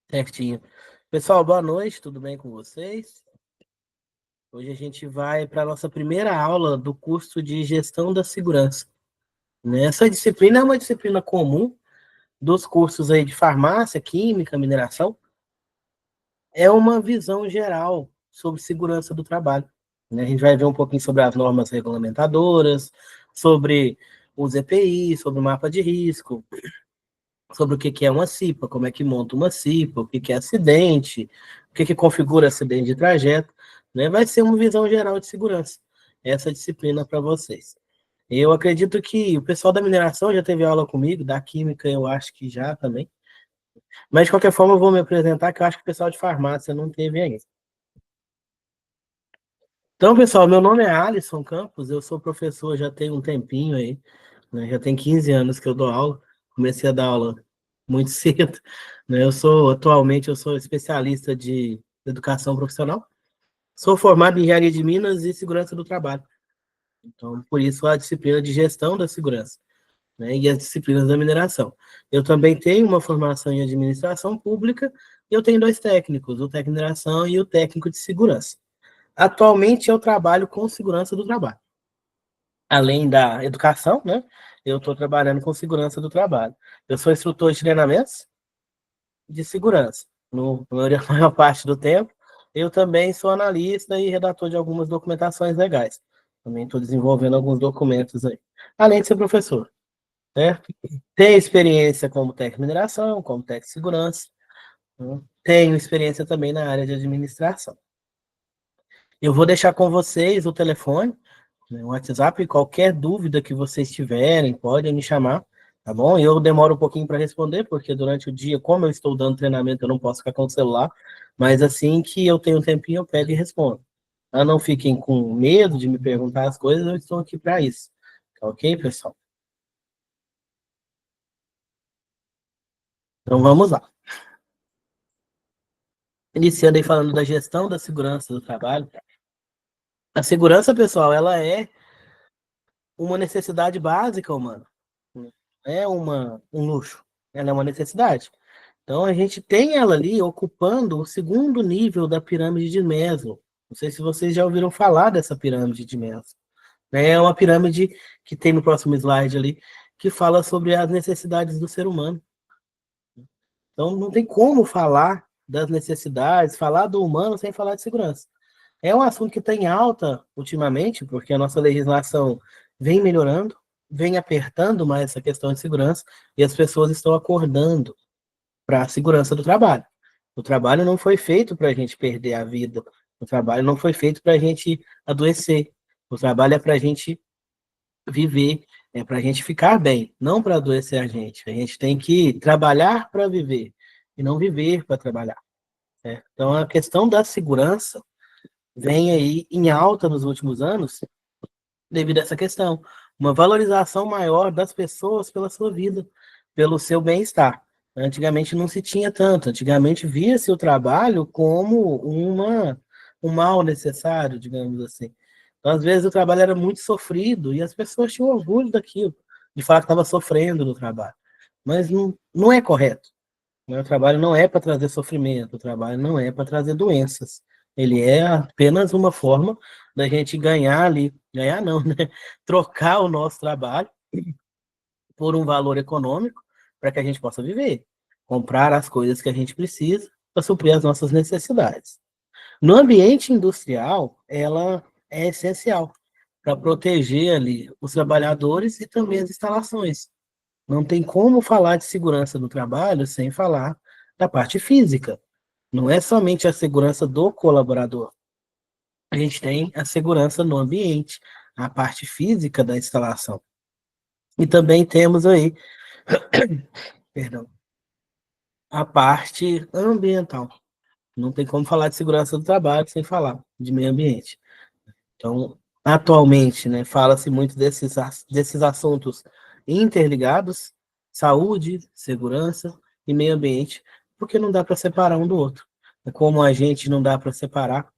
Certinho. Pessoal, boa noite, tudo bem com vocês? Hoje a gente vai para a nossa primeira aula do curso de Gestão da Segurança, né? Essa disciplina é uma disciplina comum dos cursos aí de farmácia, química, mineração. É uma visão geral sobre segurança do trabalho, né? A gente vai ver um pouquinho sobre as normas regulamentadoras, sobre os EPI, sobre o mapa de risco, sobre o que é uma CIPA, como é que monta uma CIPA, o que é acidente, o que configura acidente de trajeto, né? Vai ser uma visão geral de segurança, essa disciplina para vocês. Eu acredito que o pessoal da mineração já teve aula comigo, da química eu acho que já também, mas de qualquer forma eu vou me apresentar, que eu acho que o pessoal de farmácia não teve ainda. Então, pessoal, meu nome é Alisson Campos, eu sou professor já tem um tempinho aí, né? Já tem 15 anos que eu dou aula, comecei a dar aula muito cedo, né? Atualmente, eu sou especialista de educação profissional, sou formado em engenharia de Minas e segurança do trabalho, então, por isso a disciplina de gestão da segurança, né? E as disciplinas da mineração. Eu também tenho uma formação em administração pública e eu tenho dois técnicos, o técnico de mineração e o técnico de segurança. Atualmente, eu trabalho com segurança do trabalho. Além da educação, né? Eu estou trabalhando com segurança do trabalho. Eu sou instrutor de treinamentos de segurança, na maior parte do tempo. Eu também sou analista e redator de algumas documentações legais. Também estou desenvolvendo alguns documentos aí. Além de ser professor, certo? Tenho experiência como técnico de mineração, como técnico de segurança. Né? Tenho experiência também na área de administração. Eu vou deixar com vocês o telefone, né, o WhatsApp, qualquer dúvida que vocês tiverem, podem me chamar, tá bom? Eu demoro um pouquinho para responder, porque durante o dia, como eu estou dando treinamento, eu não posso ficar com o celular, mas assim que eu tenho um tempinho, eu pego e respondo. Ah, não fiquem com medo de me perguntar as coisas, eu estou aqui para isso. Tá ok, pessoal? Então vamos lá. Iniciando aí falando da gestão da segurança do trabalho. A segurança, pessoal, ela é uma necessidade básica humana. Não é um luxo, ela é uma necessidade. Então a gente tem ela ali ocupando o segundo nível da pirâmide de Maslow. Não sei se vocês já ouviram falar dessa pirâmide de Maslow. É uma pirâmide que tem no próximo slide ali, que fala sobre as necessidades do ser humano. Então não tem como falar das necessidades, falar do humano sem falar de segurança. É um assunto que está em alta ultimamente, porque a nossa legislação vem melhorando, vem apertando mais essa questão de segurança, e as pessoas estão acordando para a segurança do trabalho. O trabalho não foi feito para a gente perder a vida, o trabalho não foi feito para a gente adoecer, o trabalho é para a gente viver, é para a gente ficar bem, não para adoecer a gente. A gente tem que trabalhar para viver, e não viver para trabalhar. Né? Então, a questão da segurança vem aí em alta nos últimos anos devido a essa questão. Uma valorização maior das pessoas pela sua vida, pelo seu bem-estar. Antigamente não se tinha tanto, antigamente via-se o trabalho como um mal necessário, digamos assim. Então, às vezes o trabalho era muito sofrido e as pessoas tinham orgulho daquilo, de falar que estava sofrendo no trabalho. Mas não é correto. Né? O trabalho não é para trazer sofrimento, o trabalho não é para trazer doenças. Ele é apenas uma forma da gente ganhar ali, ganhar não, né? Trocar o nosso trabalho por um valor econômico para que a gente possa viver, comprar as coisas que a gente precisa para suprir as nossas necessidades. No ambiente industrial, ela é essencial para proteger ali os trabalhadores e também as instalações. Não tem como falar de segurança do trabalho sem falar da parte física. Não é somente a segurança do colaborador. A gente tem a segurança no ambiente, a parte física da instalação. E também temos aí, perdão, a parte ambiental. Não tem como falar de segurança do trabalho sem falar de meio ambiente. Então, atualmente, né, fala-se muito desses assuntos interligados, saúde, segurança e meio ambiente, porque não dá para separar um do outro. É como a gente não dá para separar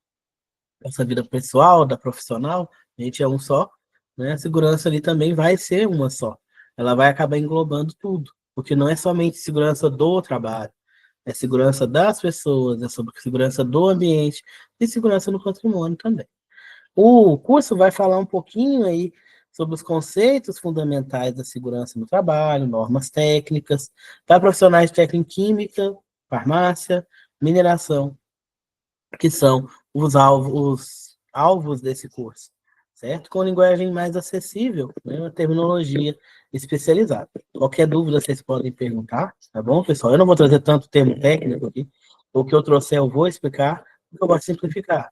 essa vida pessoal da profissional, a gente é um só, né? A segurança ali também vai ser uma só. ela vai acabar englobando tudo, porque não é somente segurança do trabalho, é segurança das pessoas, é sobre segurança do ambiente e segurança no patrimônio também. O curso vai falar um pouquinho aí sobre os conceitos fundamentais da segurança no trabalho, normas técnicas, para profissionais de técnica em química, farmácia, mineração, que são os alvos desse curso, certo? Com linguagem mais acessível, né, uma terminologia especializada. Qualquer dúvida vocês podem perguntar, tá bom, pessoal? Eu não vou trazer tanto termo técnico aqui, o que eu trouxer eu vou explicar, porque eu gosto de simplificar.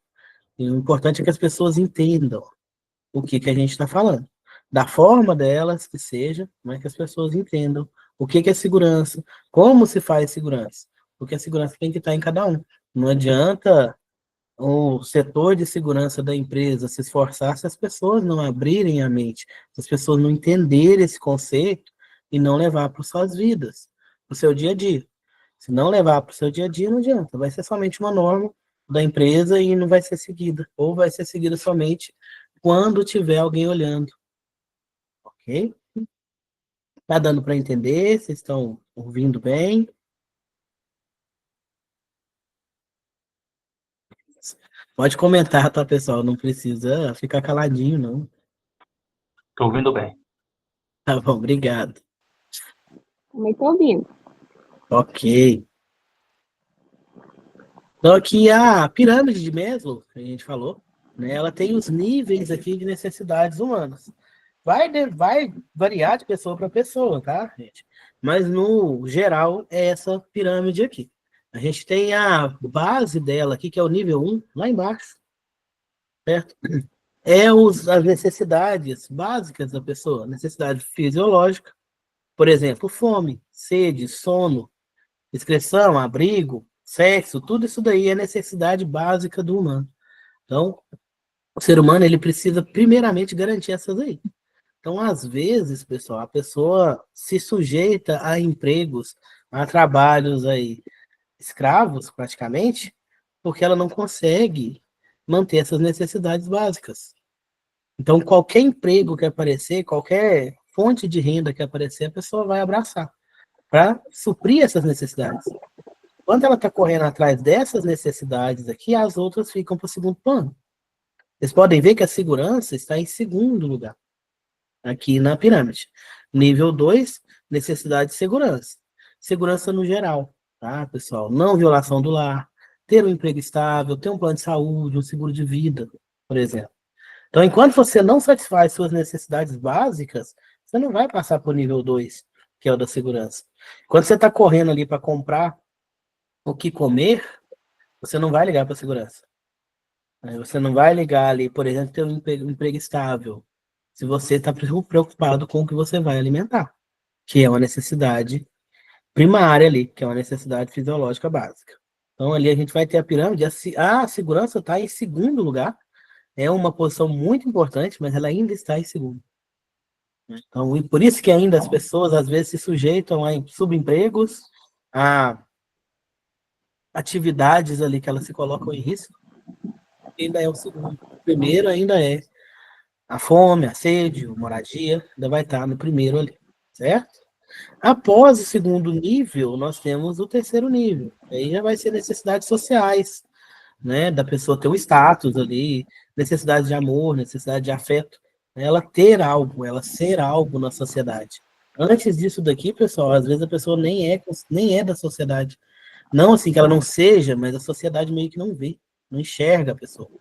E o importante é que as pessoas entendam o que a gente está falando. Da forma delas que seja, mas que as pessoas entendam o que é segurança, como se faz segurança. Porque a segurança tem que estar em cada um. Não adianta o setor de segurança da empresa se esforçar se as pessoas não abrirem a mente, se as pessoas não entenderem esse conceito e não levar para suas vidas, para o seu dia a dia. Se não levar para o seu dia a dia, não adianta. Vai ser somente uma norma da empresa e não vai ser seguida. Ou vai ser seguida somente quando tiver alguém olhando. Ok? Tá dando para entender? Vocês estão ouvindo bem? Pode comentar, tá, pessoal? Não precisa ficar caladinho, não. Estou ouvindo bem. Tá bom, obrigado. Também tô ouvindo. Ok. Então, aqui a pirâmide de Maslow, que a gente falou, né, ela tem os níveis aqui de necessidades humanas. Vai variar de pessoa para pessoa, tá, gente? Mas, no geral, é essa pirâmide aqui. A gente tem a base dela aqui, que é o nível 1, lá embaixo, certo? As necessidades básicas da pessoa. Necessidade fisiológica, por exemplo, fome, sede, sono, excreção, abrigo, sexo, tudo isso daí é necessidade básica do humano. Então, o ser humano, ele precisa primeiramente garantir essas aí. Então, às vezes, pessoal, a pessoa se sujeita a empregos, a trabalhos aí escravos, praticamente, porque ela não consegue manter essas necessidades básicas. Então, qualquer emprego que aparecer, qualquer fonte de renda que aparecer, a pessoa vai abraçar para suprir essas necessidades. Quando ela está correndo atrás dessas necessidades aqui, as outras ficam para o segundo plano. Vocês podem ver que a segurança está em segundo lugar, aqui na pirâmide. Nível 2, necessidade de segurança. Segurança no geral, tá, pessoal? Não violação do lar, ter um emprego estável, ter um plano de saúde, um seguro de vida, por exemplo. Então, enquanto você não satisfaz suas necessidades básicas, você não vai passar para o nível 2, que é o da segurança. Quando você está correndo ali para comprar o que comer, você não vai ligar para a segurança. Você não vai ligar ali, por exemplo, ter um emprego estável, se você está preocupado com o que você vai alimentar, que é uma necessidade primária ali, que é uma necessidade fisiológica básica. Então, ali a gente vai ter a pirâmide, a segurança está em segundo lugar, é uma posição muito importante, mas ela ainda está em segundo. Então, e por isso que ainda as pessoas, às vezes, se sujeitam a subempregos, a atividades ali que elas se colocam em risco, ainda é o segundo. O primeiro ainda é a fome, a sede, a moradia, ainda vai estar no primeiro ali, certo? Após o segundo nível, nós temos o terceiro nível. Aí já vai ser necessidades sociais, né? Da pessoa ter um status ali, necessidade de amor, necessidade de afeto, ela ter algo, ela ser algo na sociedade. Antes disso daqui, pessoal, às vezes a pessoa nem é da sociedade. Não assim que ela não seja, mas a sociedade meio que não vê, não enxerga a pessoa.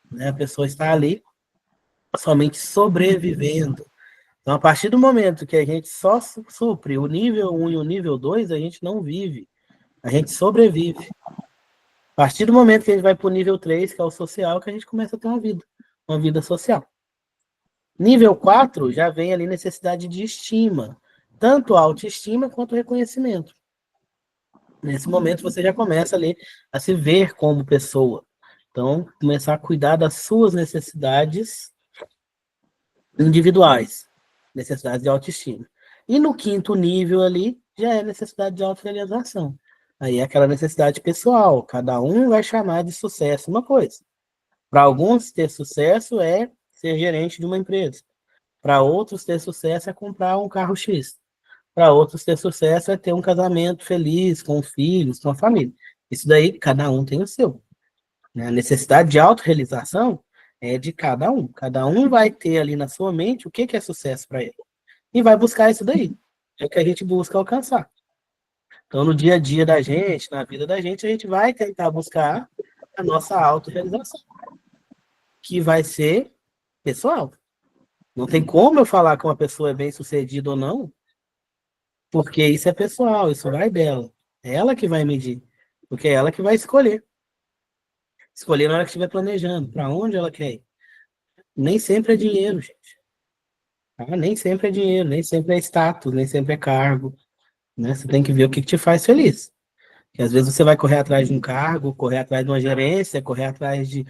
Né? A pessoa está ali somente sobrevivendo. Então, a partir do momento que a gente só supre o nível 1 e o nível 2, a gente não vive, a gente sobrevive. A partir do momento que a gente vai para o nível 3, que é o social, que a gente começa a ter uma vida social. Nível 4 já vem ali necessidade de estima, tanto autoestima quanto reconhecimento. Nesse momento você já começa ali a se ver como pessoa. Então, começar a cuidar das suas necessidades individuais, necessidades de autoestima. E no quinto nível ali, já é necessidade de autorrealização. Aí é aquela necessidade pessoal, cada um vai chamar de sucesso uma coisa. Para alguns, ter sucesso é ser gerente de uma empresa. Para outros, ter sucesso é comprar um carro X. Para outros, ter sucesso é ter um casamento feliz, com filhos, com a família. Isso daí, cada um tem o seu. Né? A necessidade de autorrealização é de cada um. Cada um vai ter ali na sua mente o que é sucesso para ele. E vai buscar isso daí. É o que a gente busca alcançar. Então, no dia a dia da gente, na vida da gente, a gente vai tentar buscar a nossa autorrealização, que vai ser pessoal. Não tem como eu falar que uma pessoa é bem-sucedida ou não, porque isso é pessoal, isso vai dela. É ela que vai medir, porque é ela que vai escolher. Escolher na hora que estiver planejando, para onde ela quer ir. Nem sempre é dinheiro, gente. Tá? Nem sempre é dinheiro, nem sempre é status, nem sempre é cargo. Né? Você tem que ver o que te faz feliz. Porque às vezes você vai correr atrás de um cargo, correr atrás de uma gerência, correr atrás de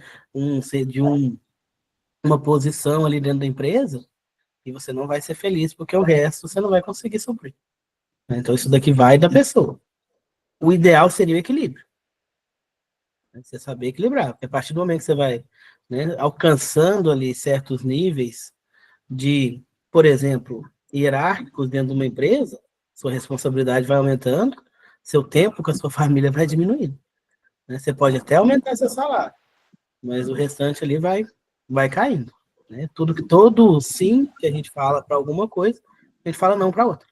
uma posição ali dentro da empresa, e você não vai ser feliz, porque o resto você não vai conseguir suprir. Né? Então isso daqui vai da pessoa. O ideal seria o equilíbrio. Né? Você saber equilibrar. Porque a partir do momento que você vai, né, alcançando ali certos níveis de, por exemplo, hierárquicos dentro de uma empresa, sua responsabilidade vai aumentando, seu tempo com a sua família vai diminuindo. Né? Você pode até aumentar seu salário, mas o restante ali vai caindo. Né? Todo sim que a gente fala para alguma coisa, a gente fala não para outra.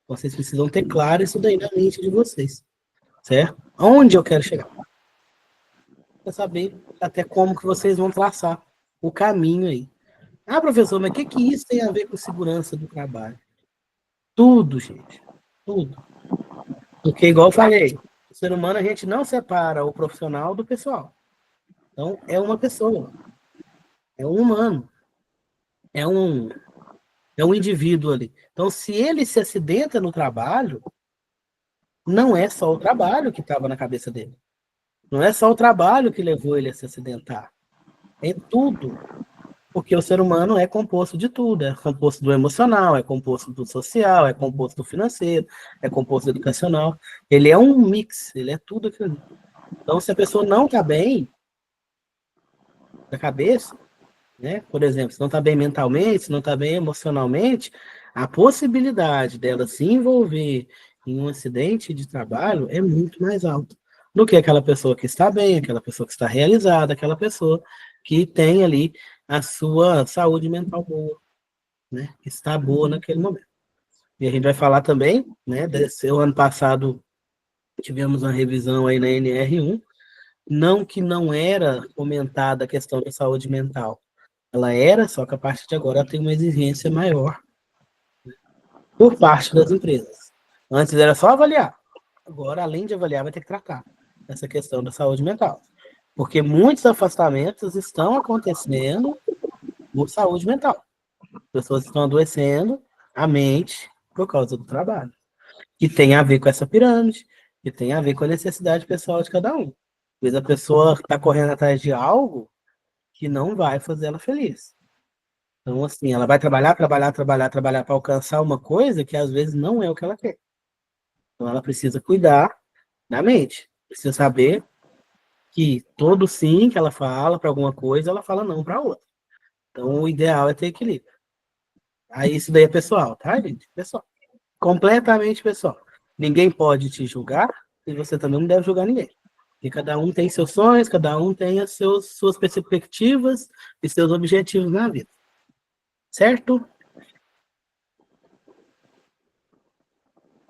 Vocês precisam ter claro isso daí na mente de vocês. Certo? Onde eu quero chegar? Para saber até como que vocês vão traçar o caminho aí. Ah, professor, mas o que isso tem a ver com segurança do trabalho? Tudo, gente. Tudo. Porque, igual eu falei, o ser humano a gente não separa o profissional do pessoal. Então, é uma pessoa. É um humano. É um indivíduo ali. Então, se ele se acidenta no trabalho, não é só o trabalho que estava na cabeça dele. Não é só o trabalho que levou ele a se acidentar. É tudo. Porque o ser humano é composto de tudo. É composto do emocional, é composto do social, é composto do financeiro, é composto do educacional. Ele é um mix, ele é tudo aquilo. Então, se a pessoa não está bem da cabeça, né? Por exemplo, se não está bem mentalmente, se não está bem emocionalmente, a possibilidade dela se envolver em um acidente de trabalho é muito mais alta do que aquela pessoa que está bem, aquela pessoa que está realizada, aquela pessoa que tem ali a sua saúde mental boa, né? Que está boa naquele momento. E a gente vai falar também, né? O ano passado tivemos uma revisão aí na NR1, não que não era comentada a questão da saúde mental, ela era, só que a partir de agora ela tem uma exigência maior por parte das empresas. Antes era só avaliar. Agora, além de avaliar, vai ter que tratar essa questão da saúde mental. Porque muitos afastamentos estão acontecendo por saúde mental. Pessoas estão adoecendo a mente por causa do trabalho. Que tem a ver com essa pirâmide, que tem a ver com a necessidade pessoal de cada um. Às vezes a pessoa está correndo atrás de algo que não vai fazer ela feliz. Então, assim, ela vai trabalhar para alcançar uma coisa que às vezes não é o que ela quer. Então, ela precisa cuidar da mente. Precisa saber que todo sim que ela fala para alguma coisa, ela fala não para outra. Então, o ideal é ter equilíbrio. Aí, isso daí é pessoal, tá, gente? Pessoal. Completamente pessoal. Ninguém pode te julgar e você também não deve julgar ninguém. Porque cada um tem seus sonhos, cada um tem as suas perspectivas e seus objetivos na vida. Certo?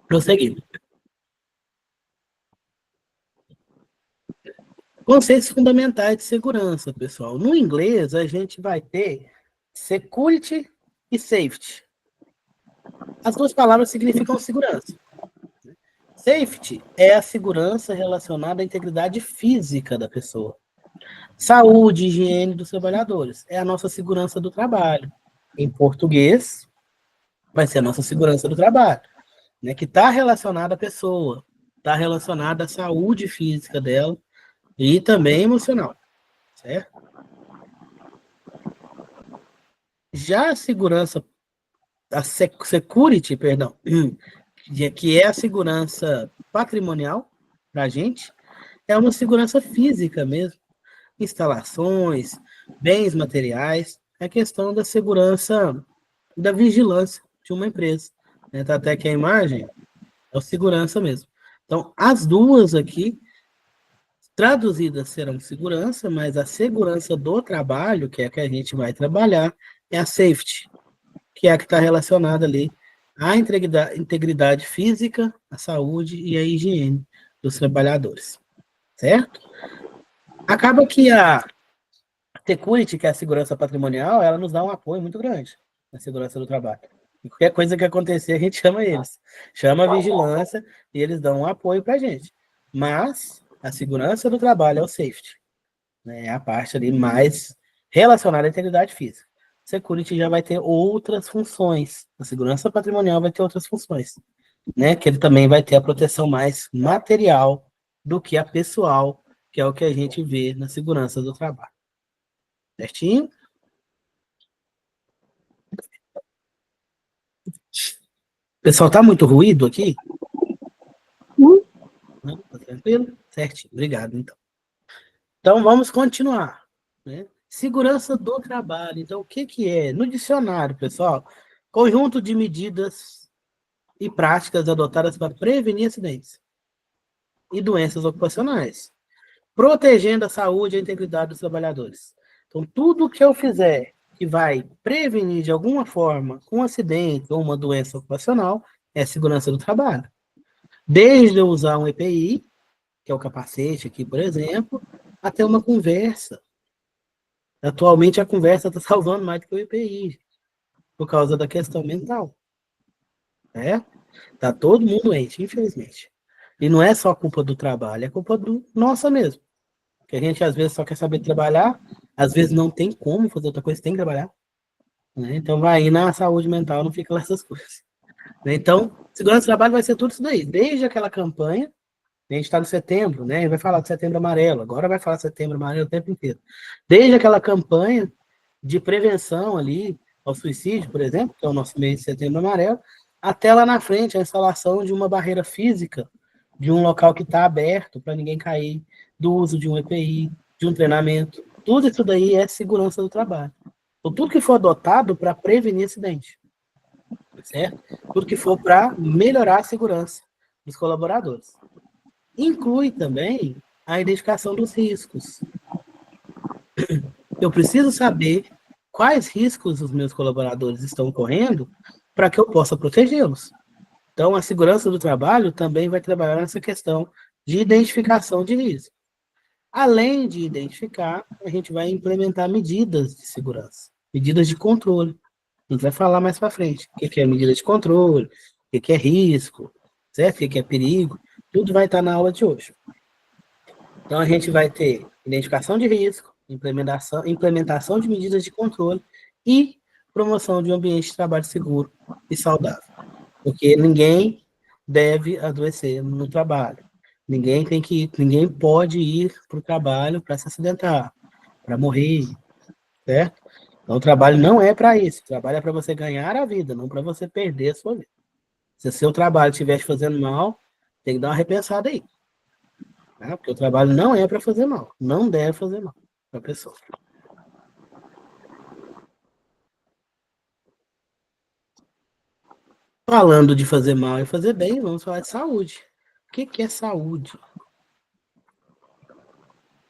Prosseguindo. Conceitos fundamentais de segurança, pessoal. No inglês, a gente vai ter security e safety. As duas palavras significam segurança. Safety é a segurança relacionada à integridade física da pessoa. Saúde e higiene dos trabalhadores é a nossa segurança do trabalho. Em português, vai ser a nossa segurança do trabalho, né? Que está relacionada à pessoa, está relacionada à saúde física dela e também emocional, certo? Já a segurança, a security, perdão, que é a segurança patrimonial para a gente, é uma segurança física mesmo. Instalações, bens materiais, é a questão da segurança da vigilância de uma empresa. Né? Tá até aqui a imagem, é o segurança mesmo. Então, as duas aqui, traduzidas serão segurança, mas a segurança do trabalho, que é a que a gente vai trabalhar, é a safety, que é a que está relacionada ali à integridade física, à saúde e à higiene dos trabalhadores, certo? Acaba que a security, que é a segurança patrimonial, ela nos dá um apoio muito grande na segurança do trabalho. E qualquer coisa que acontecer, a gente chama eles. Chama a vigilância e eles dão um apoio para a gente. Mas a segurança do trabalho é o safety. Né? É a parte ali mais relacionada à integridade física. Security já vai ter outras funções. A segurança patrimonial vai ter outras funções. Né? Que ele também vai ter a proteção mais material do que a pessoal, que é o que a gente vê na segurança do trabalho. Certinho? Pessoal, tá muito ruído aqui? Não, tá tranquilo? Certinho, obrigado, então. Então, vamos continuar. Né? Segurança do trabalho. Então, o que que é? No dicionário, pessoal, conjunto de medidas e práticas adotadas para prevenir acidentes e doenças ocupacionais, protegendo a saúde e a integridade dos trabalhadores. Então, tudo que eu fizer que vai prevenir de alguma forma um acidente ou uma doença ocupacional é segurança do trabalho. Desde eu usar um EPI, que é o capacete aqui, por exemplo, até uma conversa. Atualmente a conversa está salvando mais do que o EPI, por causa da questão mental. Né? Tá todo mundo doente, infelizmente. E não é só culpa do trabalho, é culpa do nossa mesmo. Que a gente às vezes só quer saber trabalhar, às vezes não tem como fazer outra coisa, tem que trabalhar. Né? Então vai aí na saúde mental, não fica lá essas coisas. Né? Então, segurança do trabalho vai ser tudo isso daí. Desde aquela campanha, a gente está no setembro, né? Vai falar de setembro amarelo, agora vai falar de setembro amarelo o tempo inteiro. Desde aquela campanha de prevenção ali ao suicídio, por exemplo, que é o nosso mês de setembro amarelo, até lá na frente a instalação de uma barreira física, de um local que está aberto para ninguém cair, do uso de um EPI, de um treinamento. Tudo isso daí é segurança do trabalho. Então, tudo que for adotado para prevenir acidente, certo? Tudo que for para melhorar a segurança dos colaboradores. Inclui também a identificação dos riscos. Eu preciso saber quais riscos os meus colaboradores estão correndo para que eu possa protegê-los. Então, a segurança do trabalho também vai trabalhar nessa questão de identificação de risco. Além de identificar, a gente vai implementar medidas de segurança, medidas de controle. A gente vai falar mais para frente o que é medida de controle, o que é risco, certo? O que é perigo. Tudo vai estar na aula de hoje. Então, a gente vai ter identificação de risco, implementação de medidas de controle e promoção de um ambiente de trabalho seguro e saudável. Porque ninguém deve adoecer no trabalho. Ninguém pode ir para o trabalho para se acidentar, para morrer, certo? Então, o trabalho não é para isso. O trabalho é para você ganhar a vida, não para você perder a sua vida. Se o seu trabalho estiver te fazendo mal, tem que dar uma repensada aí. Tá? Porque o trabalho não é para fazer mal. Não deve fazer mal para a pessoa. Falando de fazer mal e fazer bem, vamos falar de saúde. O que é saúde?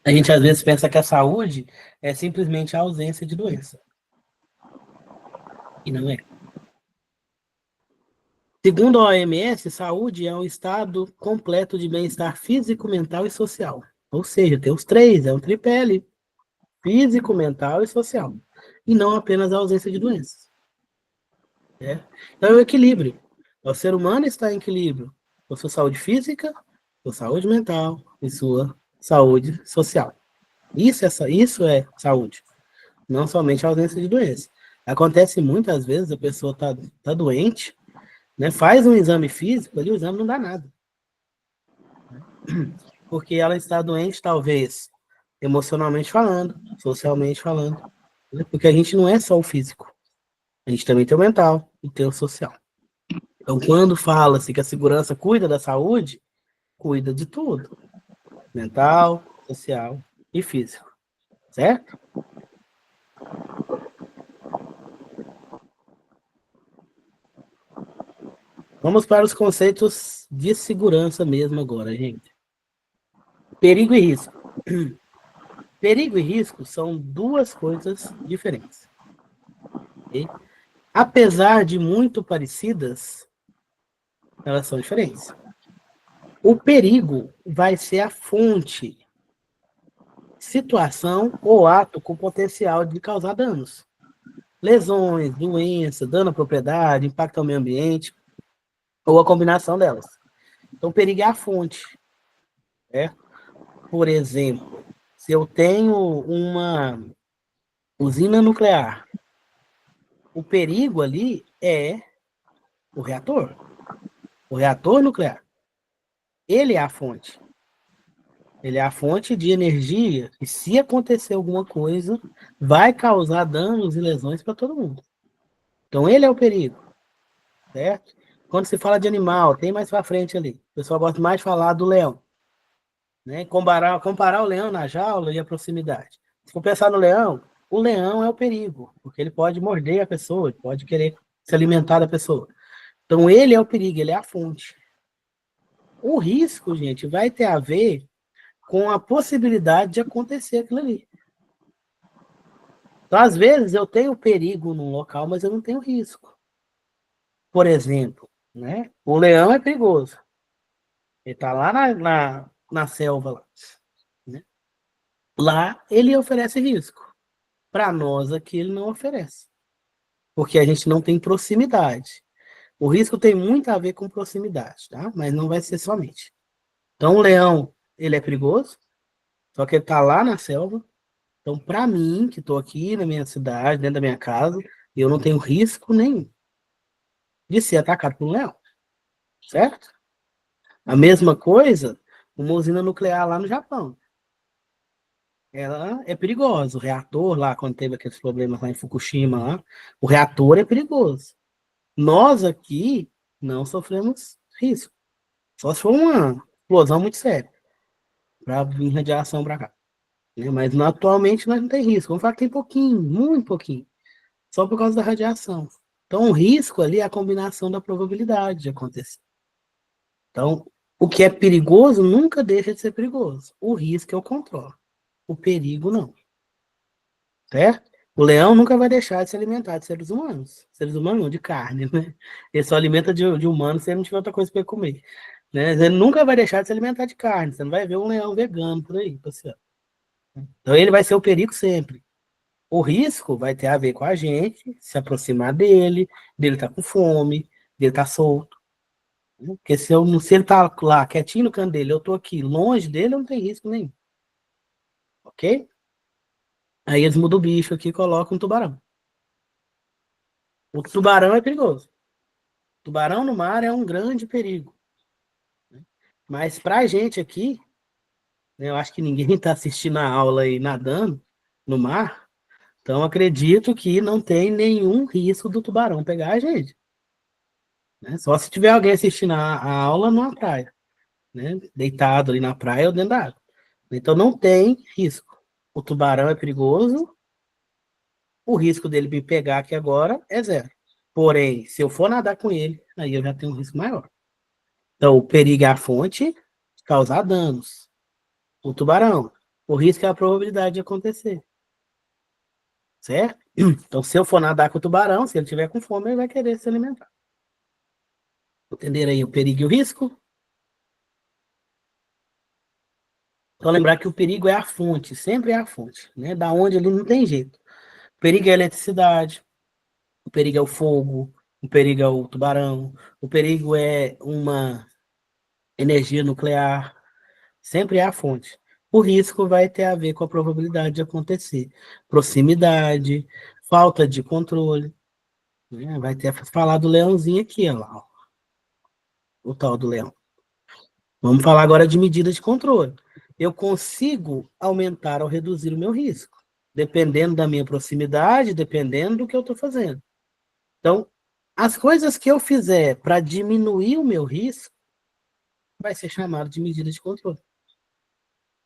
A gente às vezes pensa que a saúde é simplesmente a ausência de doença. E não é. Segundo a OMS, saúde é um estado completo de bem-estar físico, mental e social. Ou seja, tem os três, é um tripé ali. Físico, mental e social. E não apenas a ausência de doenças. Então é o equilíbrio. O ser humano está em equilíbrio com sua saúde física, sua saúde mental e sua saúde social. Isso é saúde, não somente a ausência de doença. Acontece muitas vezes, a pessoa tá doente, né, faz um exame físico, ali o exame não dá nada. Porque ela está doente, talvez, emocionalmente falando, socialmente falando. Né, porque a gente não é só o físico. A gente também tem o mental e tem o social. Então, quando fala-se que a segurança cuida da saúde, cuida de tudo. Mental, social e físico. Certo? Vamos para os conceitos de segurança mesmo agora, gente. Perigo e risco. Perigo e risco são duas coisas diferentes. Okay? Apesar de muito parecidas, elas são diferentes. O perigo vai ser a fonte, situação ou ato com potencial de causar danos. Lesões, doença, dano à propriedade, impacto ao meio ambiente, ou a combinação delas. Então, perigo é a fonte. Por exemplo, se eu tenho uma usina nuclear, o perigo ali é o reator. O reator nuclear. Ele é a fonte. Ele é a fonte de energia e se acontecer alguma coisa, vai causar danos e lesões para todo mundo. Então, ele é o perigo. Certo? Quando se fala de animal, tem mais para frente ali. O pessoal gosta mais de falar do leão. Né? Comparar o leão na jaula e a proximidade. Se for pensar no leão, o leão é o perigo, porque ele pode morder a pessoa, ele pode querer se alimentar da pessoa. Então, ele é o perigo, ele é a fonte. O risco, gente, vai ter a ver com a possibilidade de acontecer aquilo ali. Então, às vezes, eu tenho perigo num local, mas eu não tenho risco. Por exemplo, né? O leão é perigoso. Ele está lá na selva. Lá, né? Lá, ele oferece risco. Para nós aqui, ele não oferece. Porque a gente não tem proximidade. O risco tem muito a ver com proximidade, tá? Mas não vai ser somente. Então, o leão, ele é perigoso, só que ele está lá na selva. Então, para mim, que estou aqui na minha cidade, dentro da minha casa, eu não tenho risco nenhum de ser atacado por um leão, certo? A mesma coisa, uma usina nuclear lá no Japão. Ela é perigosa. O reator lá, quando teve aqueles problemas lá em Fukushima, lá, o reator é perigoso. Nós aqui não sofremos risco. Só se for uma explosão muito séria para vir radiação para cá. Mas atualmente nós não tem risco. Vamos falar que tem pouquinho, muito pouquinho. Só por causa da radiação. Então, o risco ali é a combinação da probabilidade de acontecer. Então, o que é perigoso nunca deixa de ser perigoso. O risco é o controle. O perigo não. Certo? O leão nunca vai deixar de se alimentar de seres humanos. Seres humanos não, de carne, né? Ele só alimenta de humanos se ele não tiver outra coisa para comer. Né? Ele nunca vai deixar de se alimentar de carne. Você não vai ver um leão vegano por aí, passeando. Então, ele vai ser o perigo sempre. O risco vai ter a ver com a gente se aproximar dele estar com fome, dele estar solto. Porque se ele tá lá quietinho no canto dele, eu tô aqui longe dele, não tem risco nenhum. Ok? Aí eles mudam o bicho aqui e colocam um tubarão. O tubarão é perigoso. O tubarão no mar é um grande perigo. Mas pra gente aqui, né, eu acho que ninguém está assistindo a aula aí nadando no mar, então acredito que não tem nenhum risco do tubarão pegar a gente. Né? Só se tiver alguém assistindo a aula numa praia, né? Deitado ali na praia ou dentro da água. Então não tem risco. O tubarão é perigoso, o risco dele me pegar aqui agora é zero. Porém, se eu for nadar com ele, aí eu já tenho um risco maior. Então, o perigo é a fonte, causar danos. O tubarão, o risco é a probabilidade de acontecer. Certo? Então, se eu for nadar com o tubarão, se ele tiver com fome, ele vai querer se alimentar. Entenderam aí o perigo e o risco? Então, lembrar que o perigo é a fonte, sempre é a fonte, né? Da onde ele não tem jeito. O perigo é a eletricidade, o perigo é o fogo, o perigo é o tubarão, o perigo é uma energia nuclear, sempre é a fonte. O risco vai ter a ver com a probabilidade de acontecer. Proximidade, falta de controle. Né? Vai ter que falar do leãozinho aqui, ó, o tal do leão. Vamos falar agora de medidas de controle. Eu consigo aumentar ou reduzir o meu risco, dependendo da minha proximidade, dependendo do que eu estou fazendo. Então, as coisas que eu fizer para diminuir o meu risco vai ser chamado de medida de controle.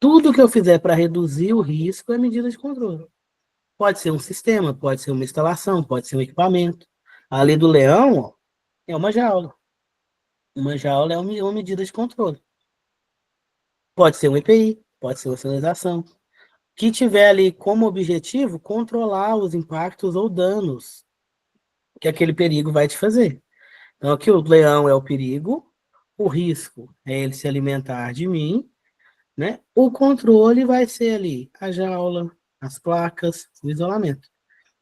Tudo que eu fizer para reduzir o risco é medida de controle. Pode ser um sistema, pode ser uma instalação, pode ser um equipamento. A lei do leão, ó, é uma jaula. Uma jaula é uma medida de controle. Pode ser um EPI, pode ser uma sinalização, que tiver ali como objetivo controlar os impactos ou danos que aquele perigo vai te fazer. Então, aqui o leão é o perigo, o risco é ele se alimentar de mim, né? O controle vai ser ali a jaula, as placas, o isolamento.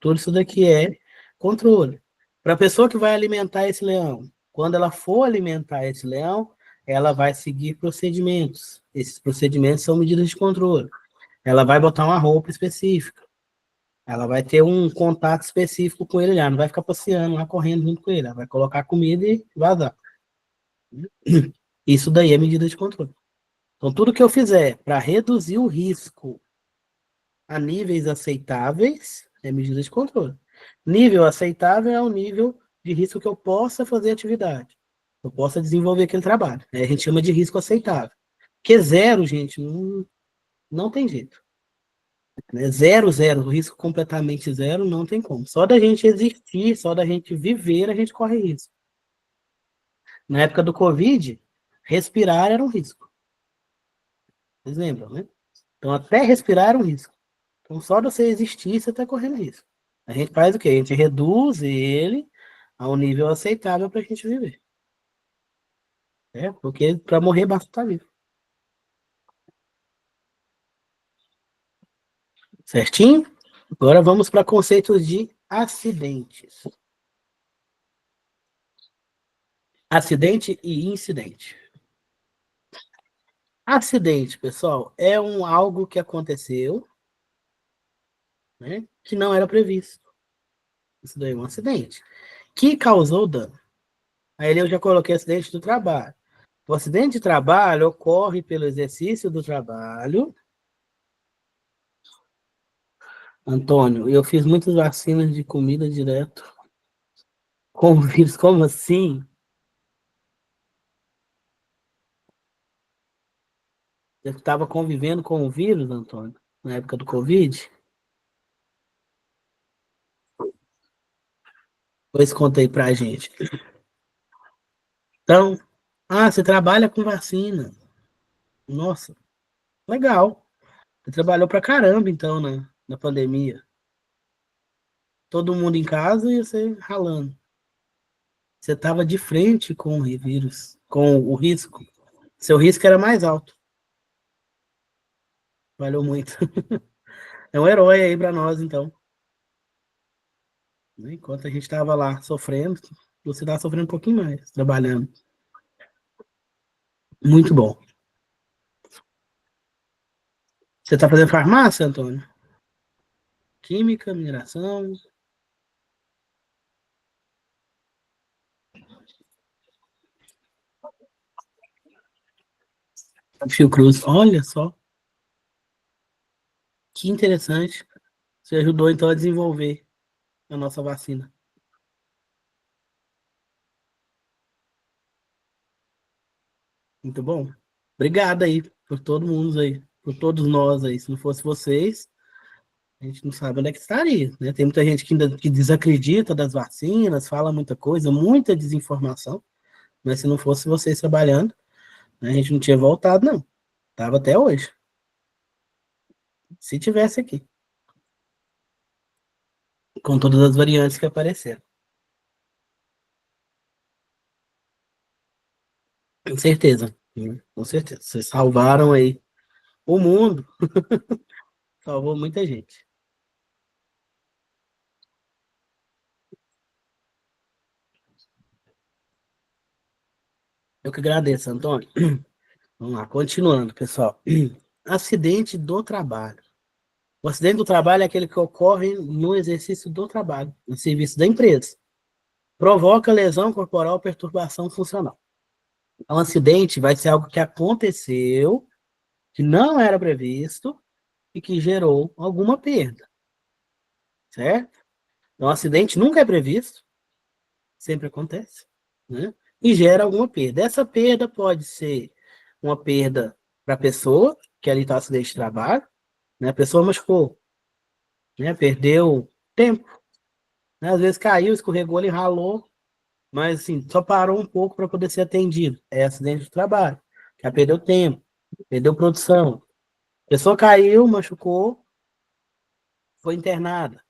Tudo isso daqui é controle. Para a pessoa que vai alimentar esse leão, quando ela for alimentar esse leão, ela vai seguir procedimentos. Esses procedimentos são medidas de controle. Ela vai botar uma roupa específica. Ela vai ter um contato específico com ele lá. Não vai ficar passeando lá, correndo junto com ele. Ela vai colocar comida e vazar. Isso daí é medida de controle. Então, tudo que eu fizer para reduzir o risco a níveis aceitáveis é medida de controle. Nível aceitável é o nível de risco que eu possa fazer atividade. Eu possa desenvolver aquele trabalho. A gente chama de risco aceitável. Porque zero, gente, não tem jeito. Né? Zero, zero, risco completamente zero, não tem como. Só da gente existir, só da gente viver, a gente corre risco. Na época do Covid, respirar era um risco. Vocês lembram, né? Então, até respirar era um risco. Então, só de você existir, você está correndo risco. A gente faz o quê? A gente reduz ele a um nível aceitável para a gente viver. Porque para morrer basta estar vivo. Certinho? Agora vamos para conceitos de acidentes. Acidente e incidente. Acidente, pessoal, é algo que aconteceu, né, que não era previsto. Isso daí é um acidente. Que causou dano. Aí eu já coloquei acidente do trabalho. O acidente de trabalho ocorre pelo exercício do trabalho. Antônio, eu fiz muitas vacinas de comida direto com o vírus. Como assim? Você estava convivendo com o vírus, Antônio, na época do Covid? Pois conta aí pra gente. Então, você trabalha com vacina. Nossa, legal. Você trabalhou pra caramba, então, na pandemia. Todo mundo em casa e você ralando. Você estava de frente com o vírus, com o risco. Seu risco era mais alto. Valeu muito. É um herói aí para nós, então. Enquanto a gente estava lá sofrendo, você estava sofrendo um pouquinho mais, trabalhando. Muito bom. Você está fazendo farmácia, Antônio? Química, mineração. Fiocruz. Olha só, que interessante. Você ajudou, então, a desenvolver a nossa vacina. Muito bom. Obrigado aí por todo mundo aí, por todos nós aí. Se não fosse vocês, a gente não sabe onde é que estaria, né? Tem muita gente que ainda que desacredita das vacinas, fala muita coisa, muita desinformação, mas se não fosse vocês trabalhando, né, a gente não tinha voltado, não. Tava até hoje. Se tivesse aqui. Com todas as variantes que apareceram. Com certeza. Com certeza. Vocês salvaram aí o mundo. Salvou muita gente. Eu que agradeço, Antônio. Vamos lá, continuando, pessoal. Acidente do trabalho. O acidente do trabalho é aquele que ocorre no exercício do trabalho, no serviço da empresa. Provoca lesão corporal, perturbação funcional. Um acidente vai ser algo que aconteceu, que não era previsto e que gerou alguma perda, certo? Então, um acidente nunca é previsto, sempre acontece, né? E gera alguma perda. Essa perda pode ser uma perda para a pessoa, que ali está o acidente de trabalho, né? A pessoa machucou, né? Perdeu tempo, né? Às vezes caiu, escorregou, ele ralou, mas assim, só parou um pouco para poder ser atendido. É acidente de trabalho. Já perdeu tempo, perdeu produção. A pessoa caiu, machucou, foi internada,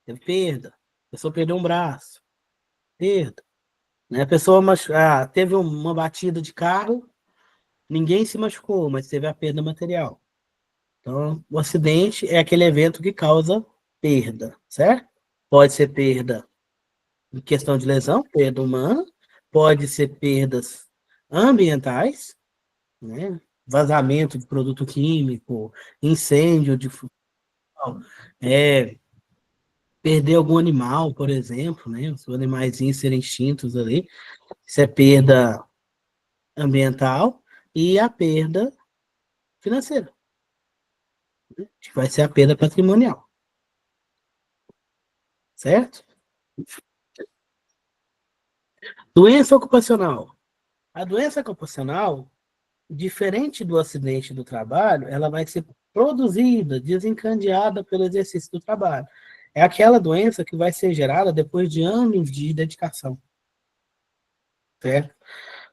teve perda. A pessoa perdeu um braço, perda. Né? A pessoa teve uma batida de carro, ninguém se machucou, mas teve a perda material. Então, o acidente é aquele evento que causa perda, certo? Pode ser perda em questão de lesão, perda humana, pode ser perdas ambientais, né? Vazamento de produto químico, incêndio de é, perder algum animal, por exemplo, né? Os animaizinhos serem extintos ali, isso é perda ambiental e a perda financeira, que vai ser a perda patrimonial, certo? Doença ocupacional. A doença ocupacional, diferente do acidente do trabalho, ela vai ser produzida, desencadeada pelo exercício do trabalho. É aquela doença que vai ser gerada depois de anos de dedicação, certo?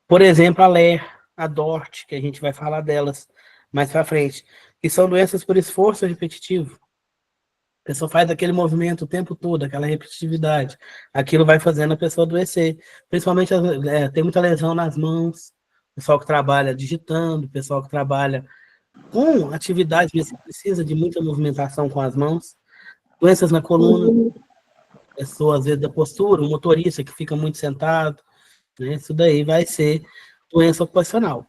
Por exemplo, a LER, a DORT, que a gente vai falar delas mais para frente, que são doenças por esforço repetitivo. A pessoa faz aquele movimento o tempo todo, aquela repetitividade. Aquilo vai fazendo a pessoa adoecer. Principalmente, tem muita lesão nas mãos, pessoal que trabalha digitando, pessoal que trabalha com atividade que precisa de muita movimentação com as mãos. Doenças na coluna, pessoa, às vezes, da postura, o motorista que fica muito sentado, né? Isso daí vai ser doença ocupacional.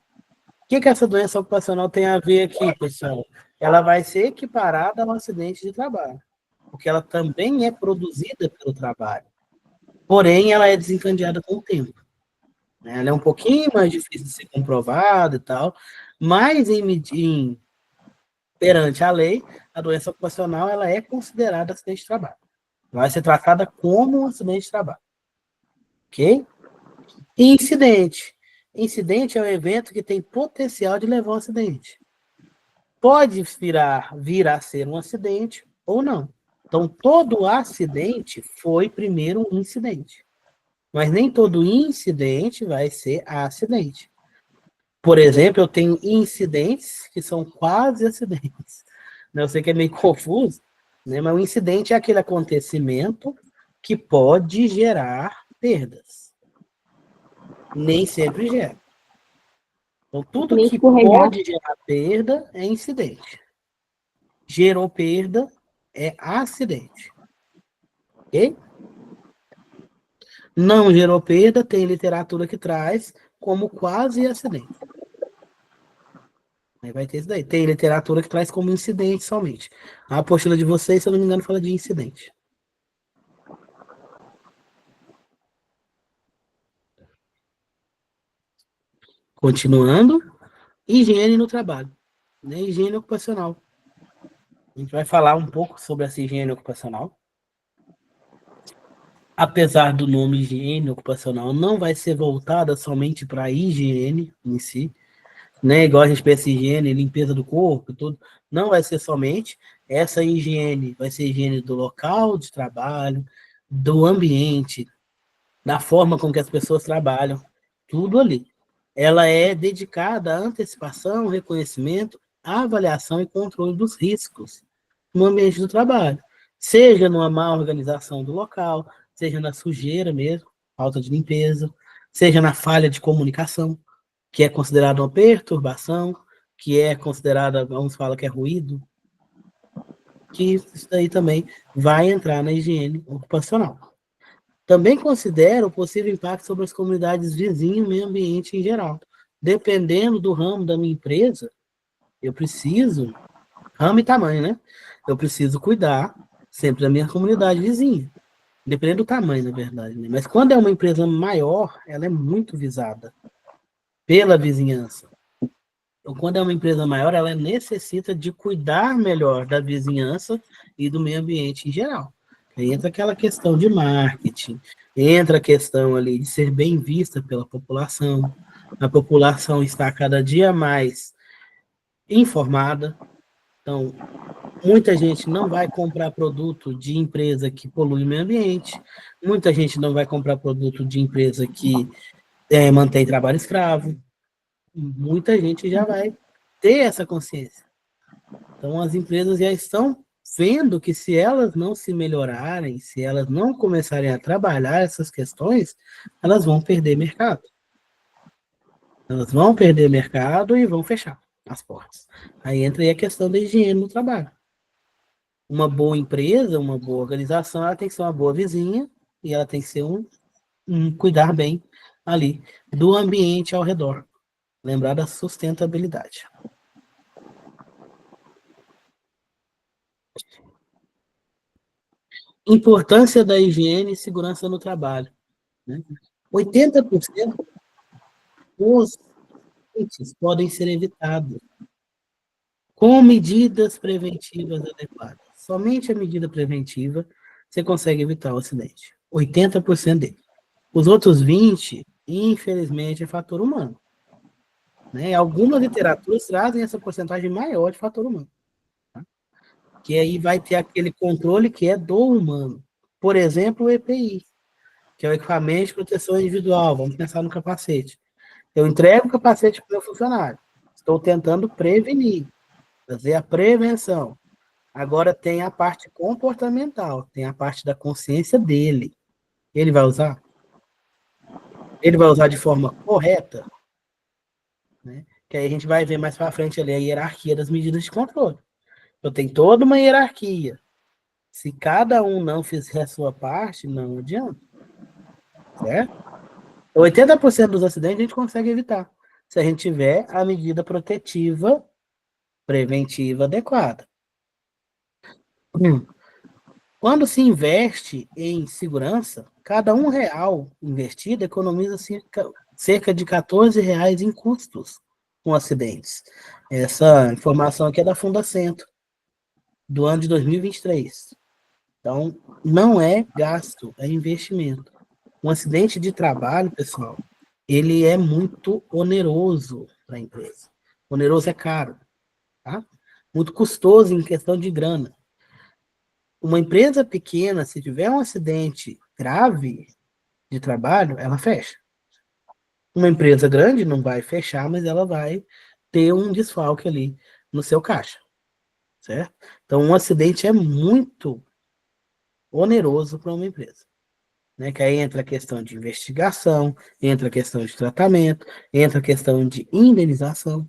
O que essa doença ocupacional tem a ver aqui, pessoal? Ela vai ser equiparada ao acidente de trabalho, porque ela também é produzida pelo trabalho. Porém, ela é desencadeada com o tempo. Ela é um pouquinho mais difícil de ser comprovada e tal, mas perante a lei, a doença ocupacional ela é considerada acidente de trabalho. Vai ser tratada como um acidente de trabalho. Ok? E incidente. Incidente é um evento que tem potencial de levar a um acidente. Pode vir a ser um acidente ou não. Então, todo acidente foi primeiro um incidente. Mas nem todo incidente vai ser acidente. Por exemplo, eu tenho incidentes que são quase acidentes. Eu sei que é meio confuso, né? Mas o incidente é aquele acontecimento que pode gerar perdas. Nem sempre gera. Então, tudo que pode gerar perda é incidente. Gerou perda é acidente. Ok? Não gerou perda, tem literatura que traz como quase acidente. Aí vai ter isso daí. Tem literatura que traz como incidente somente. A apostila de vocês, se eu não me engano, fala de incidente. Continuando, higiene no trabalho. Né? Higiene ocupacional. A gente vai falar um pouco sobre essa higiene ocupacional. Apesar do nome higiene ocupacional, não vai ser voltada somente para a higiene em si, né? Igual a gente pensa em higiene, limpeza do corpo, tudo. Não vai ser somente essa higiene, vai ser higiene do local de trabalho, do ambiente, da forma com que as pessoas trabalham, tudo ali. Ela é dedicada à antecipação, reconhecimento, avaliação e controle dos riscos no ambiente do trabalho, seja numa má organização do local, seja na sujeira mesmo, falta de limpeza, seja na falha de comunicação, que é considerada uma perturbação, que é considerada, alguns falam que é ruído, que isso daí também vai entrar na higiene ocupacional. Também considera o possível impacto sobre as comunidades vizinhas e o meio ambiente em geral. Dependendo do ramo da minha empresa, eu preciso, ramo e tamanho, né? Eu preciso cuidar sempre da minha comunidade vizinha. Dependendo do tamanho, na verdade. Né? Mas quando é uma empresa maior, ela é muito visada pela vizinhança. Então, quando é uma empresa maior, ela necessita de cuidar melhor da vizinhança e do meio ambiente em geral. Aí entra aquela questão de marketing, entra a questão ali de ser bem vista pela população. A população está cada dia mais informada, Então, muita gente não vai comprar produto de empresa que polui o meio ambiente, muita gente não vai comprar produto de empresa que mantém trabalho escravo, muita gente já vai ter essa consciência. Então, as empresas já estão vendo que se elas não se melhorarem, se elas não começarem a trabalhar essas questões, elas vão perder mercado. Elas vão perder mercado e vão fechar as portas. Aí entra aí a questão da higiene no trabalho. Uma boa empresa, uma boa organização, ela tem que ser uma boa vizinha e ela tem que ser um cuidar bem ali do ambiente ao redor. Lembrar da sustentabilidade. Importância da higiene e segurança no trabalho. Né? 80% dos acidentes podem ser evitados com medidas preventivas adequadas. Somente a medida preventiva você consegue evitar o acidente. 80% dele. Os outros 20%, infelizmente, é fator humano. Né? Algumas literaturas trazem essa porcentagem maior de fator humano. Tá? Que aí vai ter aquele controle que é do humano. Por exemplo, o EPI, que é o equipamento de proteção individual. Vamos pensar no capacete. Eu entrego o capacete para o meu funcionário. Estou tentando prevenir, fazer a prevenção. Agora tem a parte comportamental, tem a parte da consciência dele. Ele vai usar? Ele vai usar de forma correta? Né? Que aí a gente vai ver mais para frente ali a hierarquia das medidas de controle. Eu tenho toda uma hierarquia. Se cada um não fizer a sua parte, não adianta. Certo? 80% dos acidentes a gente consegue evitar. Se a gente tiver a medida protetiva, preventiva adequada. Quando se investe em segurança, cada R$ 1 investido economiza cerca de R$ 14 em custos com acidentes. Essa informação aqui é da Fundacentro, do ano de 2023. Então, não é gasto, é investimento. Um acidente de trabalho, pessoal, ele é muito oneroso para a empresa. Oneroso é caro, tá? Muito custoso em questão de grana. Uma empresa pequena, se tiver um acidente grave de trabalho, ela fecha. Uma empresa grande não vai fechar, mas ela vai ter um desfalque ali no seu caixa, certo? Então, um acidente é muito oneroso para uma empresa. Né? Que aí entra a questão de investigação, entra a questão de tratamento, entra a questão de indenização.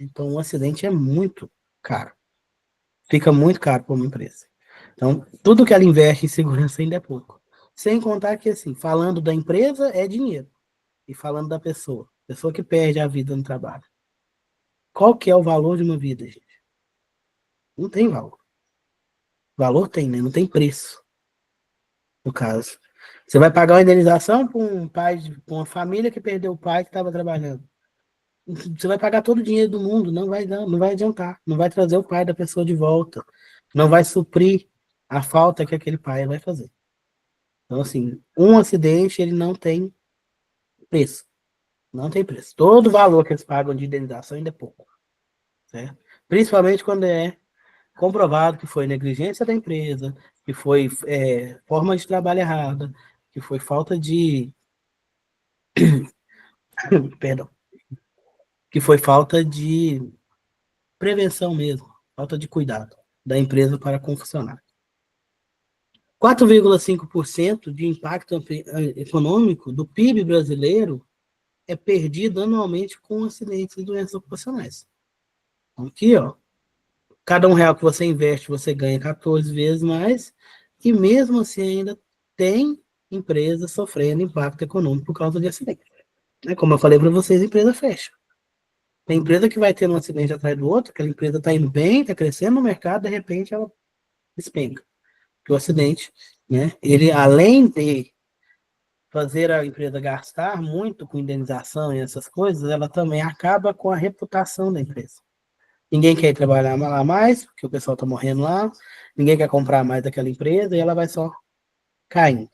Então, um acidente é muito caro. Fica muito caro para uma empresa. Então, tudo que ela investe em segurança ainda é pouco. Sem contar que, assim, falando da empresa é dinheiro. E falando da pessoa que perde a vida no trabalho. Qual que é o valor de uma vida, gente? Não tem valor. Valor tem, né? Não tem preço, no caso. Você vai pagar uma indenização para um pai, para uma família que perdeu o pai que estava trabalhando. Você vai pagar todo o dinheiro do mundo, não vai adiantar. Não vai trazer o pai da pessoa de volta. Não vai suprir a falta que aquele pai vai fazer. Então, assim, um acidente, ele não tem preço. Não tem preço. Todo o valor que eles pagam de indenização ainda é pouco. Certo? Principalmente quando é comprovado que foi negligência da empresa, que foi forma de trabalho errada, que foi falta de... perdão. Que foi falta de prevenção mesmo. Falta de cuidado da empresa para com o funcionário. 4,5% de impacto econômico do PIB brasileiro é perdido anualmente com acidentes e doenças ocupacionais. Aqui, ó, cada R$ 1 que você investe, você ganha 14 vezes mais, e mesmo assim ainda tem empresas sofrendo impacto econômico por causa de acidente. Como eu falei para vocês, a empresa fecha. Tem empresa que vai ter um acidente atrás do outro, aquela empresa está indo bem, está crescendo no mercado, de repente ela despenca. Porque o acidente, né, ele além de fazer a empresa gastar muito com indenização e essas coisas, ela também acaba com a reputação da empresa. Ninguém quer ir trabalhar lá mais, porque o pessoal está morrendo lá, ninguém quer comprar mais daquela empresa e ela vai só caindo.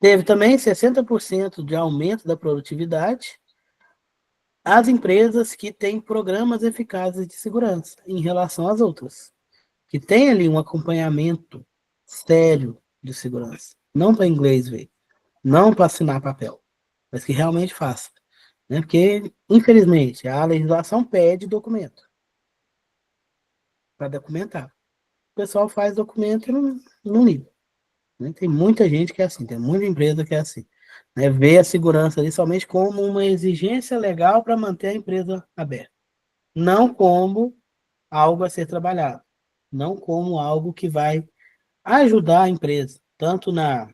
Teve também 60% de aumento da produtividade, as empresas que têm programas eficazes de segurança em relação às outras, que tem ali um acompanhamento sério de segurança, não para inglês ver, não para assinar papel, mas que realmente faça, né? Porque, infelizmente, a legislação pede documento para documentar. O pessoal faz documento e não liga, né? Tem muita gente que é assim, tem muita empresa que é assim, né? Vê a segurança ali somente como uma exigência legal para manter a empresa aberta, não como algo a ser trabalhado, não como algo que vai ajudar a empresa, tanto na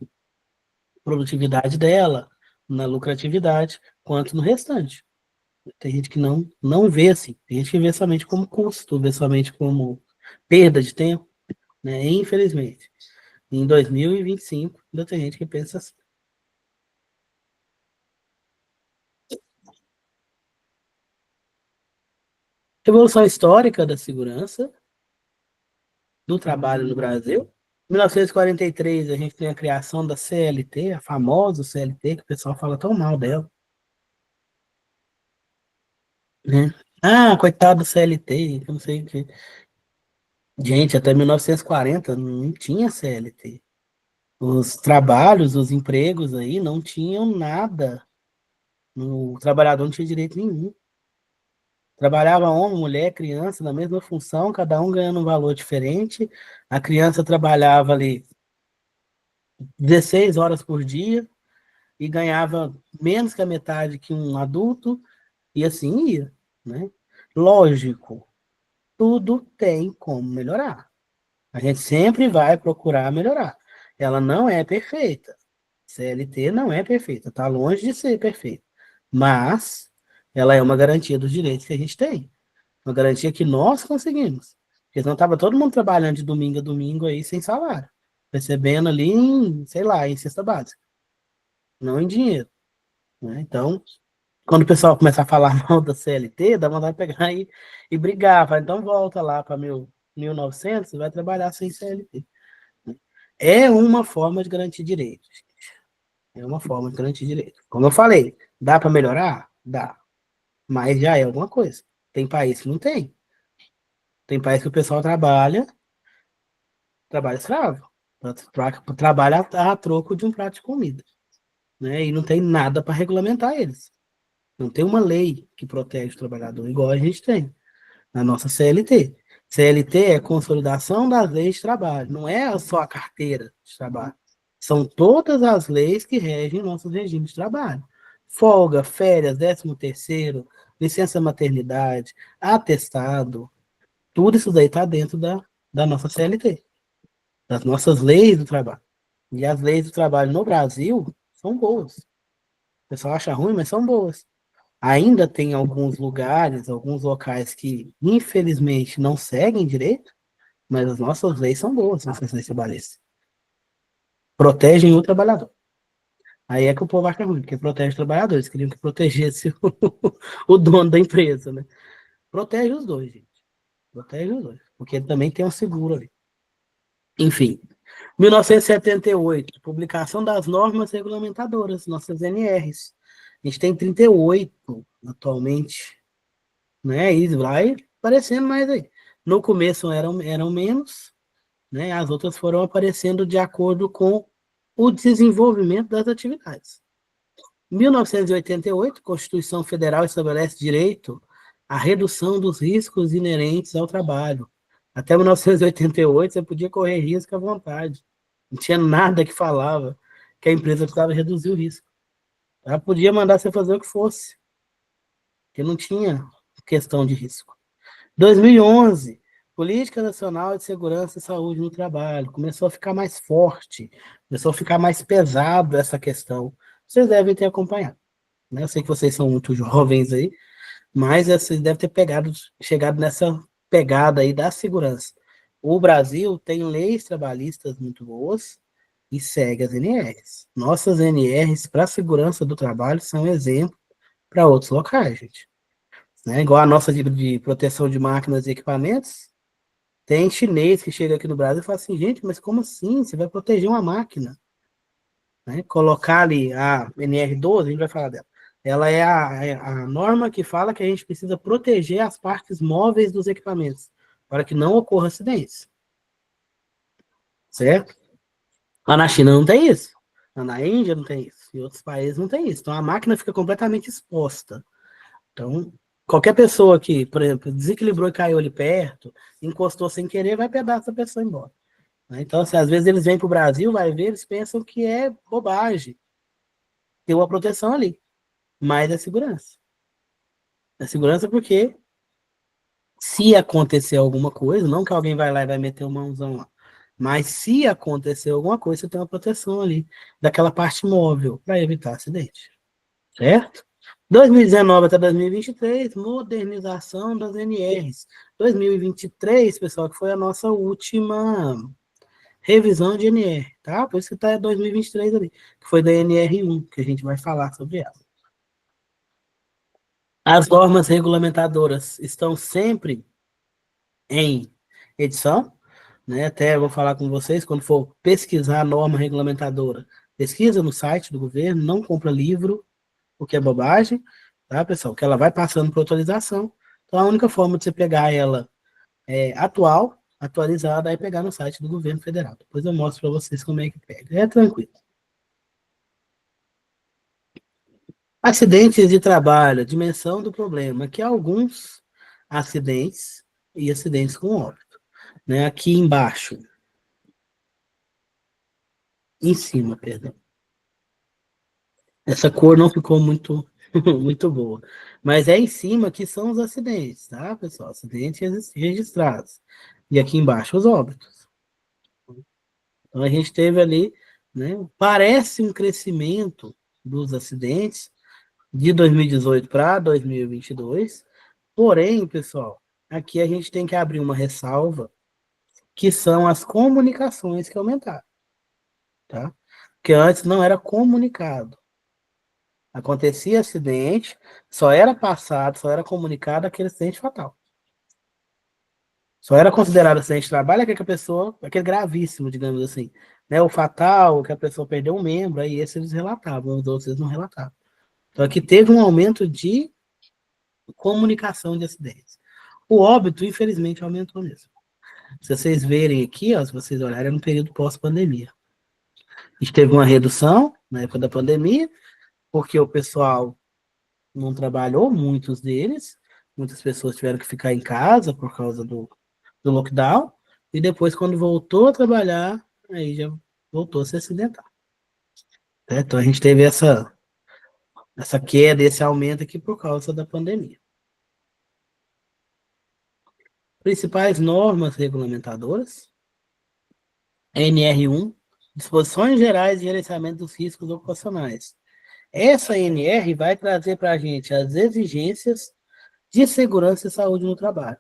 produtividade dela, na lucratividade, quanto no restante. Tem gente que não vê assim, tem gente que vê somente como custo, vê somente como perda de tempo, né? Infelizmente, em 2025, ainda tem gente que pensa assim. Evolução histórica da segurança, do trabalho no Brasil. Em 1943, a gente tem a criação da CLT, a famosa CLT, que o pessoal fala tão mal dela, né? Ah, coitado do CLT, que eu não sei o que. Gente, até 1940 não tinha CLT. Os trabalhos, os empregos aí não tinham nada. O trabalhador não tinha direito nenhum. Trabalhava homem, mulher, criança, na mesma função, cada um ganhando um valor diferente. A criança trabalhava ali 16 horas por dia e ganhava menos que a metade que um adulto, e assim ia, né? Lógico, tudo tem como melhorar. A gente sempre vai procurar melhorar. Ela não é perfeita. CLT não é perfeita, está longe de ser perfeita. Mas ela é uma garantia dos direitos que a gente tem. Uma garantia que nós conseguimos. Porque senão estava todo mundo trabalhando de domingo a domingo aí sem salário. Recebendo ali em, sei lá, em cesta básica. Não em dinheiro, né? Então, quando o pessoal começar a falar mal da CLT, dá vontade de pegar e brigar. Fala, então volta lá para 1900 e vai trabalhar sem CLT. É uma forma de garantir direitos. É uma forma de garantir direitos. Como eu falei, dá para melhorar? Dá. Mas já é alguma coisa. Tem país que não tem. Tem país que o pessoal trabalha escravo. Trabalha a troco de um prato de comida. Né? E não tem nada para regulamentar eles. Não tem uma lei que protege o trabalhador, igual a gente tem na nossa CLT. CLT é consolidação das leis de trabalho, não é só a carteira de trabalho. São todas as leis que regem nossos regimes de trabalho. Folga, férias, 13º, licença maternidade, atestado, tudo isso daí está dentro da nossa CLT, das nossas leis do trabalho. E as leis do trabalho no Brasil são boas. O pessoal acha ruim, mas são boas. Ainda tem alguns lugares, alguns locais que, infelizmente, não seguem direito, mas as nossas leis são boas, nossas leis trabalhistas. Protegem o trabalhador. Aí é que o povo acha ruim, porque protege os trabalhadores. Queriam que protegesse o dono da empresa, né? Protege os dois, gente. Protege os dois. Porque ele também tem um seguro ali. Enfim. 1978, publicação das normas regulamentadoras, nossas NRs. A gente tem 38 atualmente, né? E vai aparecendo mais aí. No começo eram menos, né? As outras foram aparecendo de acordo com o desenvolvimento das atividades. 1988, Constituição Federal estabelece direito à redução dos riscos inerentes ao trabalho. Até 1988, você podia correr risco à vontade. Não tinha nada que falava que a empresa precisava reduzir o risco. Ela podia mandar você fazer o que fosse, porque não tinha questão de risco. 2011, Política Nacional de Segurança e Saúde no Trabalho. Começou a ficar mais forte, começou a ficar mais pesado essa questão. Vocês devem ter acompanhado, né? Eu sei que vocês são muito jovens aí, mas vocês devem ter chegado nessa pegada aí da segurança. O Brasil tem leis trabalhistas muito boas e segue as NRs. Nossas NRs para a segurança do trabalho são exemplo para outros locais, gente. Né? Igual a nossa de proteção de máquinas e equipamentos, tem chinês que chega aqui no Brasil e fala assim, gente, mas como assim? Você vai proteger uma máquina? Né? Colocar ali a NR12, a gente vai falar dela. ela é a norma que fala que a gente precisa proteger as partes móveis dos equipamentos, para que não ocorra acidentes. Certo? Lá na China não tem isso. Lá na Índia não tem isso. Em outros países não tem isso. Então a máquina fica completamente exposta. Então, qualquer pessoa que, por exemplo, desequilibrou e caiu ali perto, encostou sem querer, vai pegar essa pessoa embora. Então, assim, às vezes eles vêm para o Brasil, vai ver, eles pensam que é bobagem. Tem uma proteção ali, mas é segurança. É segurança porque se acontecer alguma coisa, não que alguém vai lá e vai meter o mãozão lá, mas se acontecer alguma coisa, você tem uma proteção ali daquela parte móvel para evitar acidente, certo? 2019 até 2023, modernização das NRs. 2023, pessoal, que foi a nossa última revisão de NR, tá? Por isso que tá 2023 ali, que foi da NR1, que a gente vai falar sobre ela. As normas regulamentadoras estão sempre em edição, né? Até vou falar com vocês, quando for pesquisar a norma regulamentadora, pesquisa no site do governo, não compra livro, o que é bobagem, tá, pessoal? Que ela vai passando por atualização. Então, a única forma de você pegar ela atual, atualizada, é pegar no site do governo federal. Depois eu mostro para vocês como é que pega. É tranquilo. Acidentes de trabalho, dimensão do problema. Aqui há alguns acidentes e acidentes com óbito. Né? Aqui embaixo, em cima, perdão. Essa cor não ficou muito, muito boa. Mas é em cima que são os acidentes, tá, pessoal? Acidentes registrados. E aqui embaixo, os óbitos. Então, a gente teve ali, né? Parece um crescimento dos acidentes de 2018 para 2022. Porém, pessoal, aqui a gente tem que abrir uma ressalva, que são as comunicações que aumentaram, tá? Porque antes não era comunicado. Acontecia acidente, só era passado, só era comunicado aquele acidente fatal. Só era considerado acidente de trabalho aquele que a pessoa, aquele gravíssimo, digamos assim. Né? O fatal, que a pessoa perdeu um membro, aí esse eles relatavam, os outros eles não relatavam. Então aqui teve um aumento de comunicação de acidentes. O óbito, infelizmente, aumentou mesmo. Se vocês verem aqui, ó, se vocês olharem, é no período pós-pandemia. A gente teve uma redução na época da pandemia, porque o pessoal não trabalhou, muitos deles, muitas pessoas tiveram que ficar em casa por causa do lockdown, e depois, quando voltou a trabalhar, aí já voltou a se acidentar. Então, a gente teve essa queda, esse aumento aqui por causa da pandemia. Principais normas regulamentadoras: NR1, Disposições Gerais de Gerenciamento dos Riscos Ocupacionais. Essa NR vai trazer para a gente as exigências de segurança e saúde no trabalho.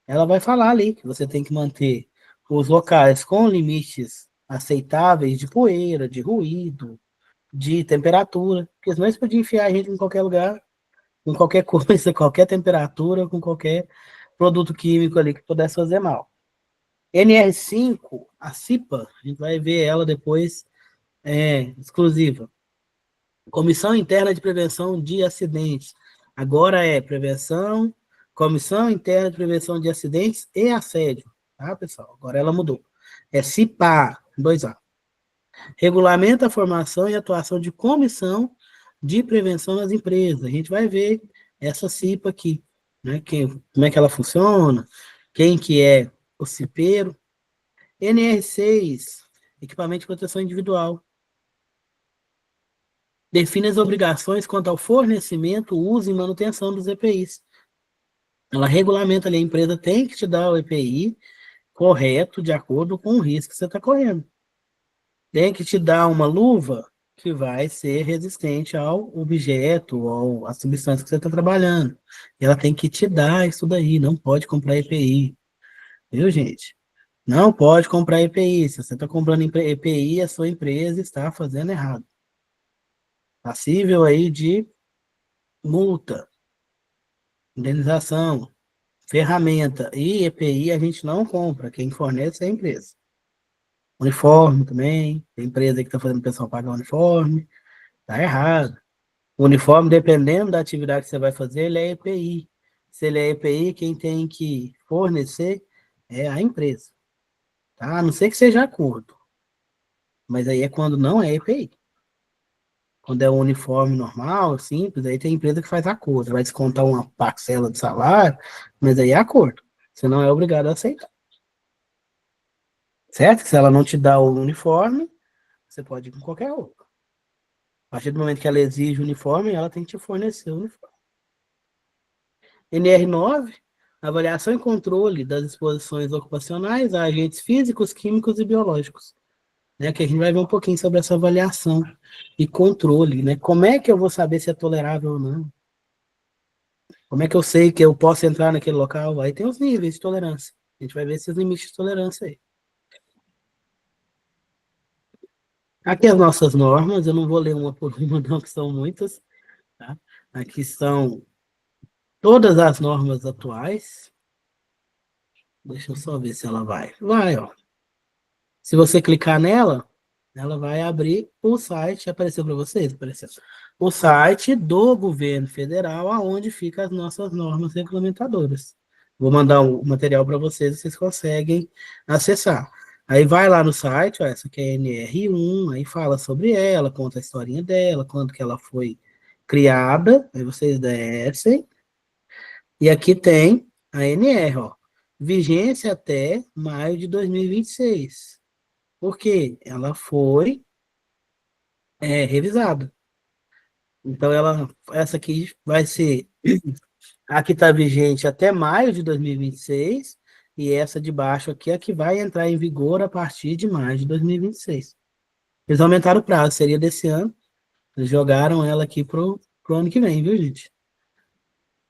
Ela vai falar ali que você tem que manter os locais com limites aceitáveis de poeira, de ruído, de temperatura, porque senão eles podiam enfiar a gente em qualquer lugar, com qualquer coisa, qualquer temperatura, com qualquer produto químico ali que pudesse fazer mal. NR5, a CIPA, a gente vai ver ela depois, exclusiva. Comissão Interna de Prevenção de Acidentes. Agora é Comissão Interna de Prevenção de Acidentes e Assédio. Tá, pessoal? Agora ela mudou. É CIPA, 2A. Regulamenta a formação e atuação de comissão de prevenção nas empresas. A gente vai ver essa CIPA aqui, né? Como é que ela funciona, quem que é o cipeiro. NR6, equipamento de proteção individual. Define as obrigações quanto ao fornecimento, uso e manutenção dos EPIs. Ela regulamenta ali, a empresa tem que te dar o EPI correto, de acordo com o risco que você está correndo. Tem que te dar uma luva que vai ser resistente ao objeto, ou à substância que você está trabalhando. Ela tem que te dar isso daí, não pode comprar EPI. Viu, gente? Não pode comprar EPI. Se você está comprando EPI, a sua empresa está fazendo errado. Passível aí de multa, indenização, ferramenta e EPI a gente não compra. Quem fornece é a empresa. Uniforme também. Tem empresa que está fazendo o pessoal pagar uniforme. Tá errado. O uniforme, dependendo da atividade que você vai fazer, ele é EPI. Se ele é EPI, quem tem que fornecer é a empresa. Tá? A não ser que seja acordo. Mas aí é quando não é EPI. Quando é um uniforme normal, simples, aí tem empresa que faz acordo. Vai descontar uma parcela de salário, mas aí é acordo. Você não é obrigado a aceitar. Certo? Que se ela não te dá o uniforme, você pode ir com qualquer roupa. A partir do momento que ela exige o uniforme, ela tem que te fornecer o uniforme. NR9, avaliação e controle das exposições ocupacionais a agentes físicos, químicos e biológicos. Né, que a gente vai ver um pouquinho sobre essa avaliação e controle, né? Como é que eu vou saber se é tolerável ou não? Como é que eu sei que eu posso entrar naquele local? Aí tem os níveis de tolerância. A gente vai ver esses limites de tolerância aí. Aqui as nossas normas, eu não vou ler uma por uma, não, que são muitas, tá? Aqui são todas as normas atuais. Deixa eu só ver se ela vai. Vai, ó. Se você clicar nela, ela vai abrir o site. Apareceu para vocês? Apareceu. O site do governo federal, aonde ficam as nossas normas regulamentadoras. Vou mandar o material para vocês, vocês conseguem acessar. Aí vai lá no site, ó, essa aqui é a NR1, aí fala sobre ela, conta a historinha dela, quando que ela foi criada, aí vocês descem, e aqui tem a NR, ó, vigência até maio de 2026. Por quê? Ela foi revisada. Então, essa aqui vai ser a que está vigente até maio de 2026, e essa de baixo aqui é a que vai entrar em vigor a partir de maio de 2026. Eles aumentaram o prazo, seria desse ano, eles jogaram ela aqui pro ano que vem, viu, gente?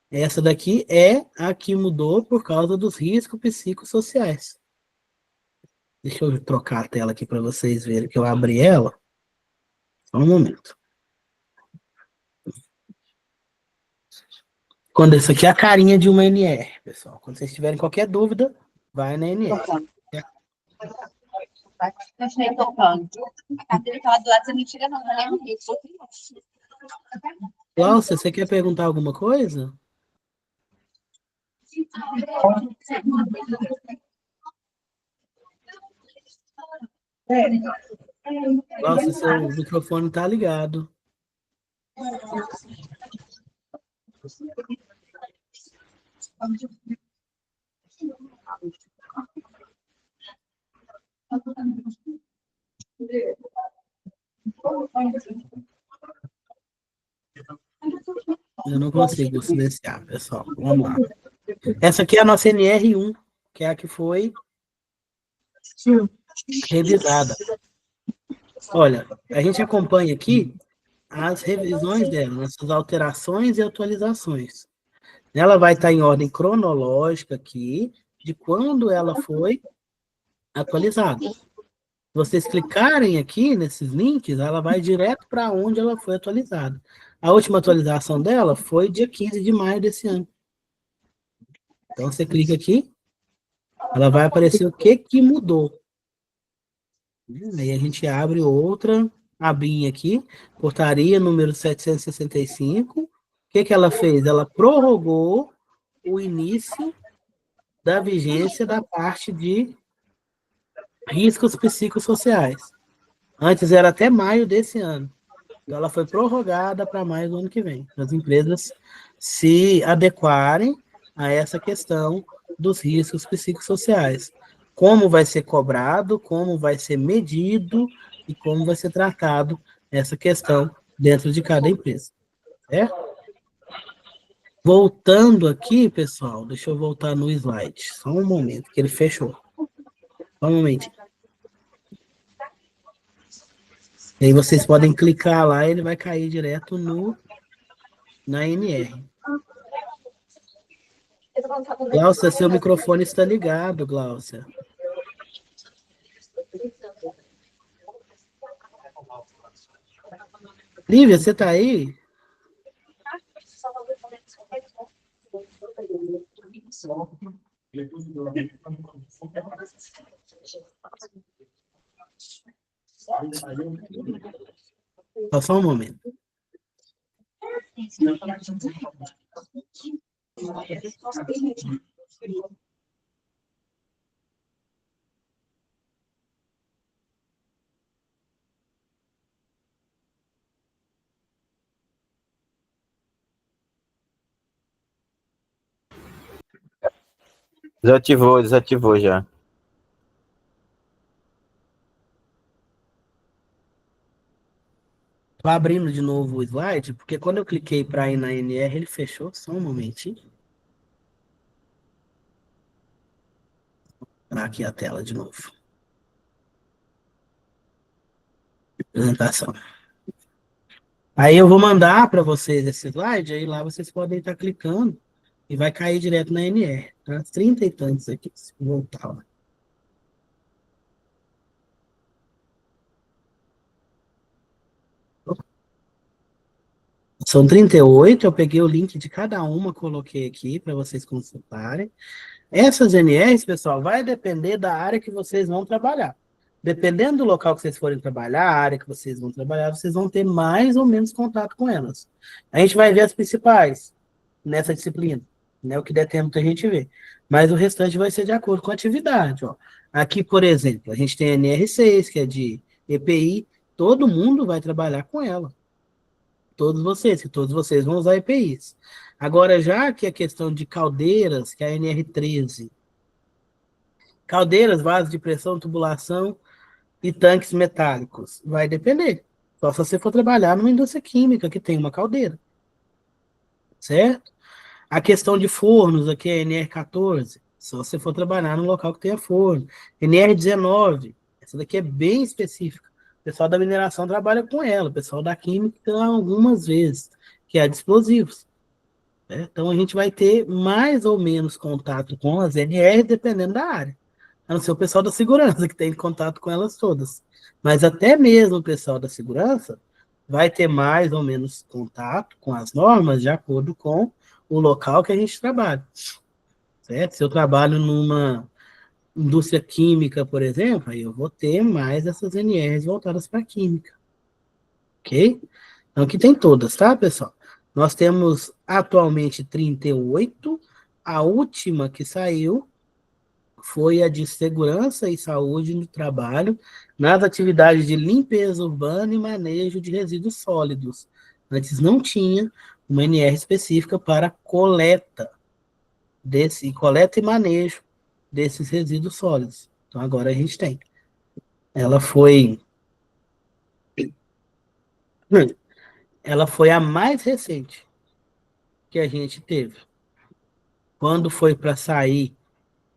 Essa daqui é a que mudou por causa dos riscos psicossociais. Deixa eu trocar a tela aqui para vocês verem que eu abri ela. Só um momento. Quando isso aqui é a carinha de uma NR, pessoal. Quando vocês tiverem qualquer dúvida, vai na NR. Continuei tocando. A cadeira que ela do lado, você não tira, não, né? Glaucia, você quer perguntar alguma coisa? Glaucia, seu microfone tá ligado. Eu não consigo silenciar, pessoal. Vamos lá. Essa aqui é a nossa NR1, que é a que foi revisada. Olha, a gente acompanha aqui as revisões dela, essas alterações e atualizações. Ela vai estar em ordem cronológica aqui, de quando ela foi atualizada. Se vocês clicarem aqui nesses links, ela vai direto para onde ela foi atualizada. A última atualização dela foi dia 15 de maio desse ano. Então, você clica aqui, ela vai aparecer o que mudou. Aí a gente abre outra abinha aqui, portaria número 765. O que ela fez? Ela prorrogou o início da vigência da parte de riscos psicossociais. Antes era até maio desse ano. Então ela foi prorrogada para maio do ano que vem. Para as empresas se adequarem a essa questão dos riscos psicossociais. Como vai ser cobrado, como vai ser medido e como vai ser tratado essa questão dentro de cada empresa. Certo? Voltando aqui, pessoal, deixa eu voltar no slide. Só um momento, que ele fechou. Só um momento. E aí vocês podem clicar lá e ele vai cair direto na NR. Glaucia, seu microfone está ligado, Glaucia. Lívia, você está aí? Só um momento. Desativou já. Tô abrindo de novo o slide, porque quando eu cliquei para ir na NR, ele fechou. Só um momentinho. Aqui a tela de novo. Apresentação. Aí eu vou mandar para vocês esse slide, aí lá vocês podem estar clicando e vai cair direto na NR. Tá? 30 e tantos aqui, se voltar lá. São 38, eu peguei o link de cada uma, coloquei aqui para vocês consultarem. Essas NRs, pessoal, vai depender da área que vocês vão trabalhar. Dependendo do local que vocês forem trabalhar, a área que vocês vão trabalhar, vocês vão ter mais ou menos contato com elas. A gente vai ver as principais nessa disciplina, né? O que der tempo da gente ver. Mas o restante vai ser de acordo com a atividade, ó. Aqui, por exemplo, a gente tem a NR6, que é de EPI, todo mundo vai trabalhar com ela. Que todos vocês vão usar EPIs. Agora, já que a questão de caldeiras, que é a NR13, caldeiras, vasos de pressão, tubulação e tanques metálicos, vai depender. Só se você for trabalhar numa indústria química que tem uma caldeira, certo? A questão de fornos, aqui é NR14, só se você for trabalhar num local que tenha forno. NR19, essa daqui é bem específica. O pessoal da mineração trabalha com ela, o pessoal da química algumas vezes, que é a de explosivos. Né? Então a gente vai ter mais ou menos contato com as NR dependendo da área. A não ser o pessoal da segurança, que tem contato com elas todas. Mas até mesmo o pessoal da segurança vai ter mais ou menos contato com as normas de acordo com o local que a gente trabalha. Certo? Se eu trabalho numa indústria química, por exemplo, aí eu vou ter mais essas NRs voltadas para química. Ok? Então aqui tem todas, tá, pessoal? Nós temos atualmente 38. A última que saiu foi a de segurança e saúde no trabalho, nas atividades de limpeza urbana e manejo de resíduos sólidos. Antes não tinha uma NR específica para coleta e manejo desses resíduos sólidos. Então agora a gente tem. Ela foi a mais recente que a gente teve. Quando foi para sair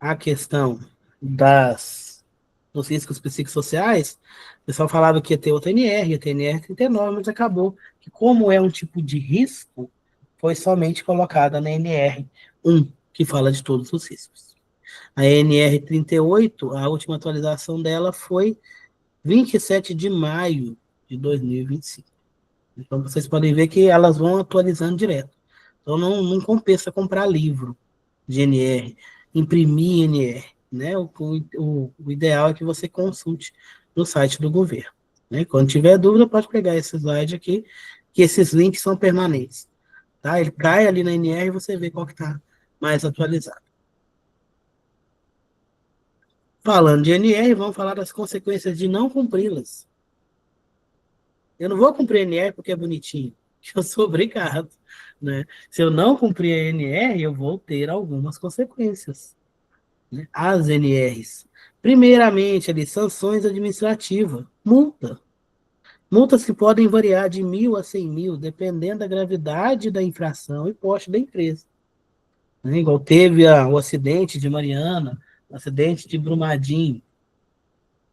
a questão dos riscos psicossociais, o pessoal falava que ia ter outra NR, ia ter NR 39, mas acabou que, como é um tipo de risco, foi somente colocada na NR 1, que fala de todos os riscos. A NR 38, a última atualização dela foi 27 de maio de 2025. Então, vocês podem ver que elas vão atualizando direto. Então, não compensa comprar livro de NR, imprimir NR, né? O ideal é que você consulte no site do governo. Né? Quando tiver dúvida, pode pegar esse slide aqui, que esses links são permanentes. Tá? Ele cai ali na NR e você vê qual que está mais atualizado. Falando de NR, vamos falar das consequências de não cumpri-las. Eu não vou cumprir a NR porque é bonitinho. Eu sou obrigado. Né? Se eu não cumprir a NR, eu vou ter algumas consequências. Né? As NRs. Primeiramente, ali, sanções administrativas. Multa. Multas que podem variar de 1.000 a 100.000, dependendo da gravidade da infração e porte da empresa. Né? Igual teve o acidente de Mariana, o acidente de Brumadinho.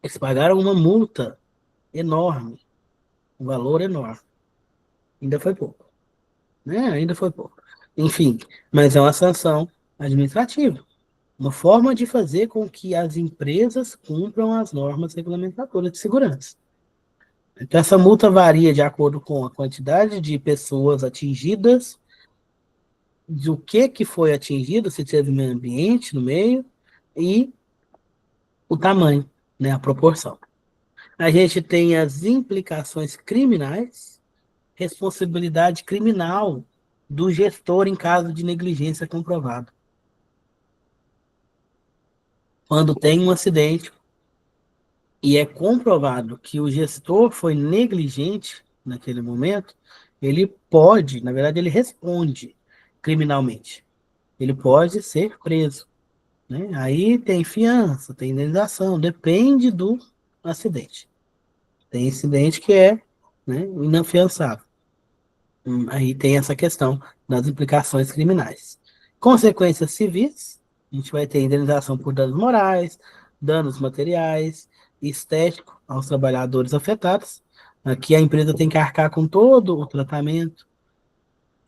Eles pagaram uma multa enorme, um valor enorme. Ainda foi pouco. Né? Ainda foi pouco. Enfim, mas é uma sanção administrativa. Uma forma de fazer com que as empresas cumpram as normas regulamentadoras de segurança. Então, essa multa varia de acordo com a quantidade de pessoas atingidas, do que foi atingido, se teve meio ambiente no meio, e o tamanho, né, a proporção. A gente tem as implicações criminais, responsabilidade criminal do gestor em caso de negligência comprovada. Quando tem um acidente e é comprovado que o gestor foi negligente naquele momento, ele pode, na verdade, ele responde criminalmente. Ele pode ser preso, né? Aí tem fiança, tem indenização, depende do acidente. Tem incidente que é, né, inafiançável. Aí tem essa questão das implicações criminais. Consequências civis, a gente vai ter indenização por danos morais, danos materiais, estético aos trabalhadores afetados. Aqui a empresa tem que arcar com todo o tratamento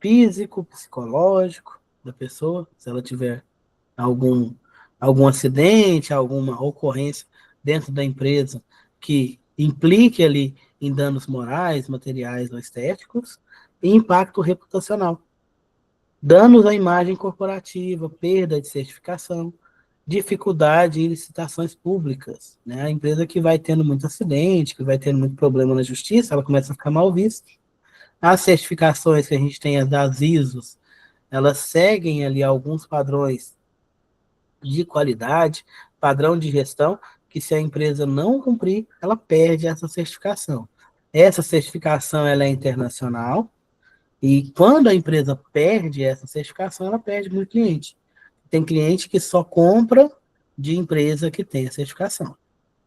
físico, psicológico da pessoa, se ela tiver algum, algum acidente, alguma ocorrência dentro da empresa que implique ali em danos morais, materiais ou estéticos, e impacto reputacional. Danos à imagem corporativa, perda de certificação, dificuldade em licitações públicas. Né? A empresa que vai tendo muito acidente, que vai tendo muito problema na justiça, ela começa a ficar mal vista. As certificações que a gente tem, as das ISOs, elas seguem ali alguns padrões de qualidade, padrão de gestão, que se a empresa não cumprir, ela perde essa certificação. Essa certificação ela é internacional, e quando a empresa perde essa certificação, ela perde muito cliente. Tem cliente que só compra de empresa que tem a certificação.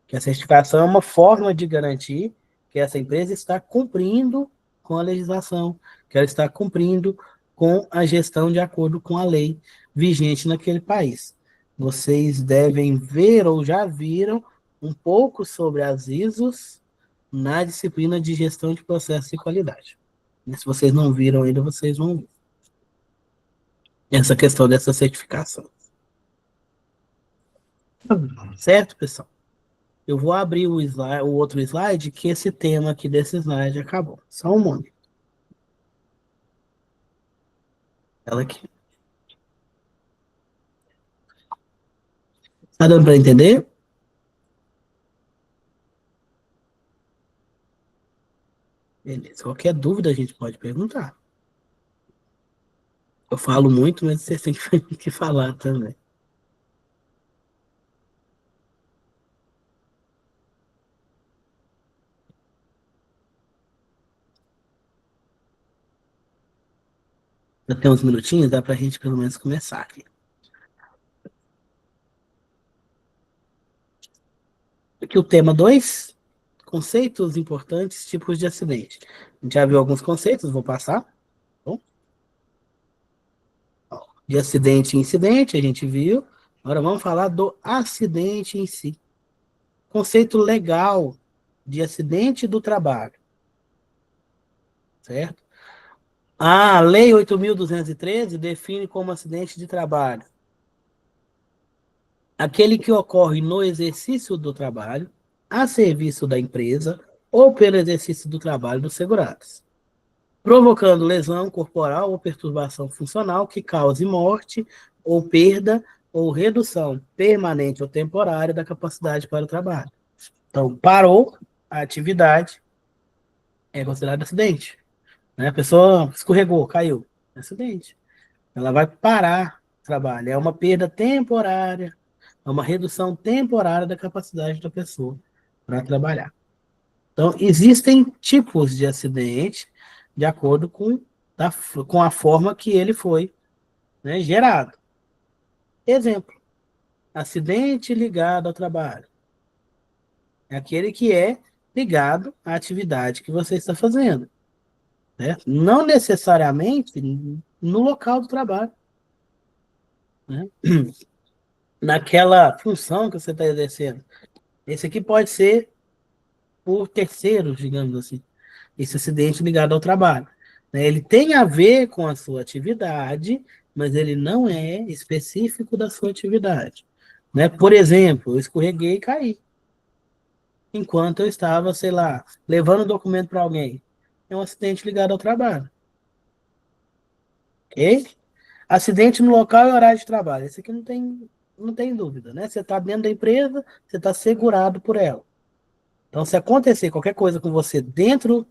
Que a certificação é uma forma de garantir que essa empresa está cumprindo com a legislação, que ela está cumprindo com a gestão de acordo com a lei vigente naquele país. Vocês devem ver ou já viram um pouco sobre as ISOs na disciplina de gestão de processos e qualidade. Se vocês não viram ainda, vocês vão ver essa questão dessa certificação. Certo, pessoal? Eu vou abrir o outro slide, que esse tema aqui desse slide acabou. Só um momento. Ela aqui. Tá dando para entender? Beleza. Qualquer dúvida a gente pode perguntar. Eu falo muito, mas vocês têm que falar também. Já tem uns minutinhos, dá para a gente pelo menos começar aqui. Aqui o tema 2, conceitos importantes, tipos de acidente. A gente já viu alguns conceitos, vou passar. Bom. De acidente e incidente, a gente viu. Agora vamos falar do acidente em si. Conceito legal de acidente do trabalho. Certo? A Lei 8.213 define como acidente de trabalho aquele que ocorre no exercício do trabalho, a serviço da empresa ou pelo exercício do trabalho dos segurados, provocando lesão corporal ou perturbação funcional que cause morte ou perda ou redução permanente ou temporária da capacidade para o trabalho. Então, parou a atividade, é considerado acidente. Né? A pessoa escorregou, caiu, é acidente. Ela vai parar o trabalho. É uma perda temporária, é uma redução temporária da capacidade da pessoa para trabalhar. Então, existem tipos de acidente de acordo com a forma que ele foi, né, gerado. Exemplo, acidente ligado ao trabalho. É aquele que é ligado à atividade que você está fazendo. Né? Não necessariamente no local do trabalho. Né? Naquela função que você está exercendo. Esse aqui pode ser por terceiros, digamos assim. Esse acidente ligado ao trabalho. Né? Ele tem a ver com a sua atividade, mas ele não é específico da sua atividade. Né? Por exemplo, eu escorreguei e caí. Enquanto eu estava, sei lá, levando um documento para alguém. É um acidente ligado ao trabalho. Ok? Acidente no local e horário de trabalho. Esse aqui não tem dúvida, né? Você está dentro da empresa, você está segurado por ela. Então, se acontecer qualquer coisa com você dentro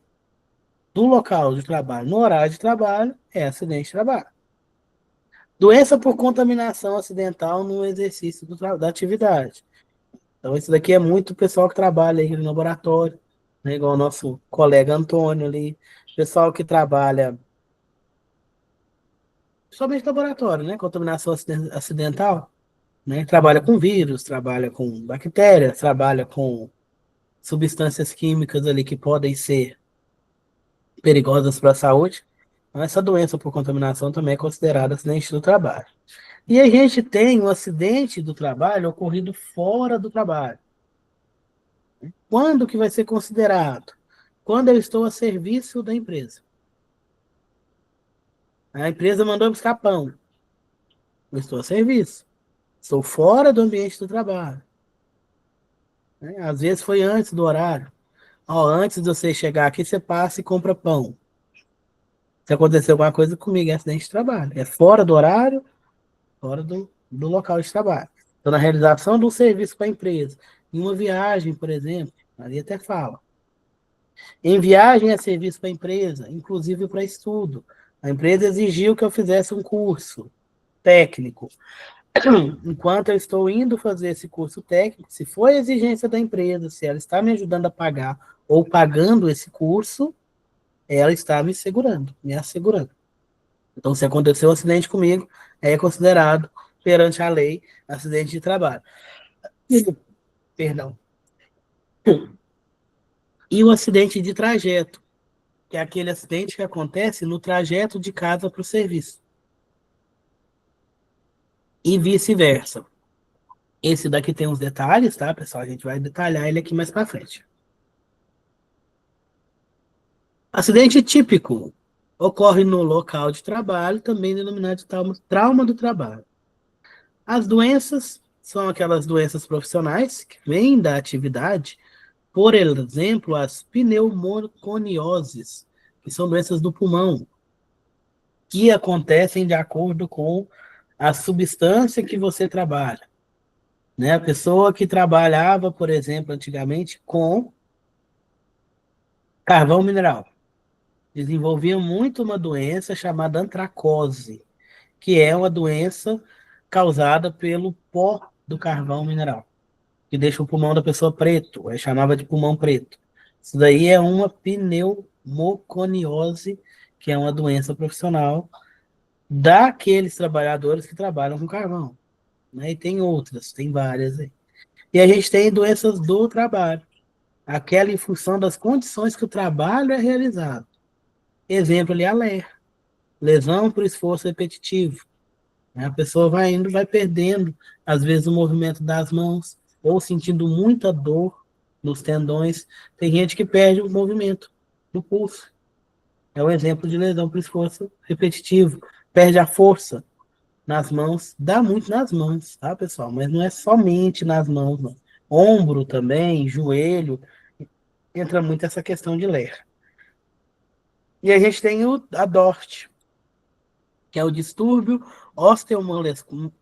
do local de trabalho no horário de trabalho é acidente de trabalho. Doença por contaminação acidental no exercício da atividade. Então, isso daqui é muito pessoal que trabalha aí no laboratório, né, igual o nosso colega Antônio ali, pessoal que trabalha somente no laboratório, né, contaminação acidental, né, trabalha com vírus, trabalha com bactérias, trabalha com substâncias químicas ali que podem ser perigosas para a saúde. Então, essa doença por contaminação também é considerada acidente do trabalho. E a gente tem um acidente do trabalho ocorrido fora do trabalho. Quando que vai ser considerado? Quando eu estou a serviço da empresa. A empresa mandou eu buscar pão. Eu estou a serviço. Estou fora do ambiente do trabalho. Às vezes foi antes do horário. Ó, antes de você chegar aqui, você passa e compra pão. Se acontecer alguma coisa comigo, é acidente de trabalho. É fora do horário, fora do local de trabalho. Então, na realização de um serviço para a empresa, em uma viagem, por exemplo, ali até fala. Em viagem é serviço para a empresa, inclusive para estudo. A empresa exigiu que eu fizesse um curso técnico. Enquanto eu estou indo fazer esse curso técnico, se for exigência da empresa, se ela está me ajudando a pagar ou pagando esse curso, ela está me segurando, me assegurando. Então, se aconteceu um acidente comigo, é considerado, perante a lei, acidente de trabalho. Perdão. E o acidente de trajeto, que é aquele acidente que acontece no trajeto de casa para o serviço. E vice-versa. Esse daqui tem uns detalhes, tá, pessoal? A gente vai detalhar ele aqui mais para frente. Acidente típico ocorre no local de trabalho, também denominado de trauma do trabalho. As doenças são aquelas doenças profissionais que vêm da atividade, por exemplo, as pneumoconioses, que são doenças do pulmão, que acontecem de acordo com a substância que você trabalha. Né? A pessoa que trabalhava, por exemplo, antigamente com carvão mineral, desenvolvia muito uma doença chamada antracose, que é uma doença causada pelo pó do carvão mineral, que deixa o pulmão da pessoa preto, é chamava de pulmão preto. Isso daí é uma pneumoconiose, que é uma doença profissional daqueles trabalhadores que trabalham com carvão. Né? E tem outras, tem várias aí. E a gente tem doenças do trabalho, aquela em função das condições que o trabalho é realizado. Exemplo ali, a LER, lesão por esforço repetitivo. A pessoa vai indo, vai perdendo, às vezes, o movimento das mãos, ou sentindo muita dor nos tendões. Tem gente que perde o movimento do pulso. É um exemplo de lesão por esforço repetitivo. Perde a força nas mãos, dá muito nas mãos, tá, pessoal? Mas não é somente nas mãos, não. Ombro também, joelho, entra muito essa questão de LER. E a gente tem a DORT, que é o distúrbio osteomuscular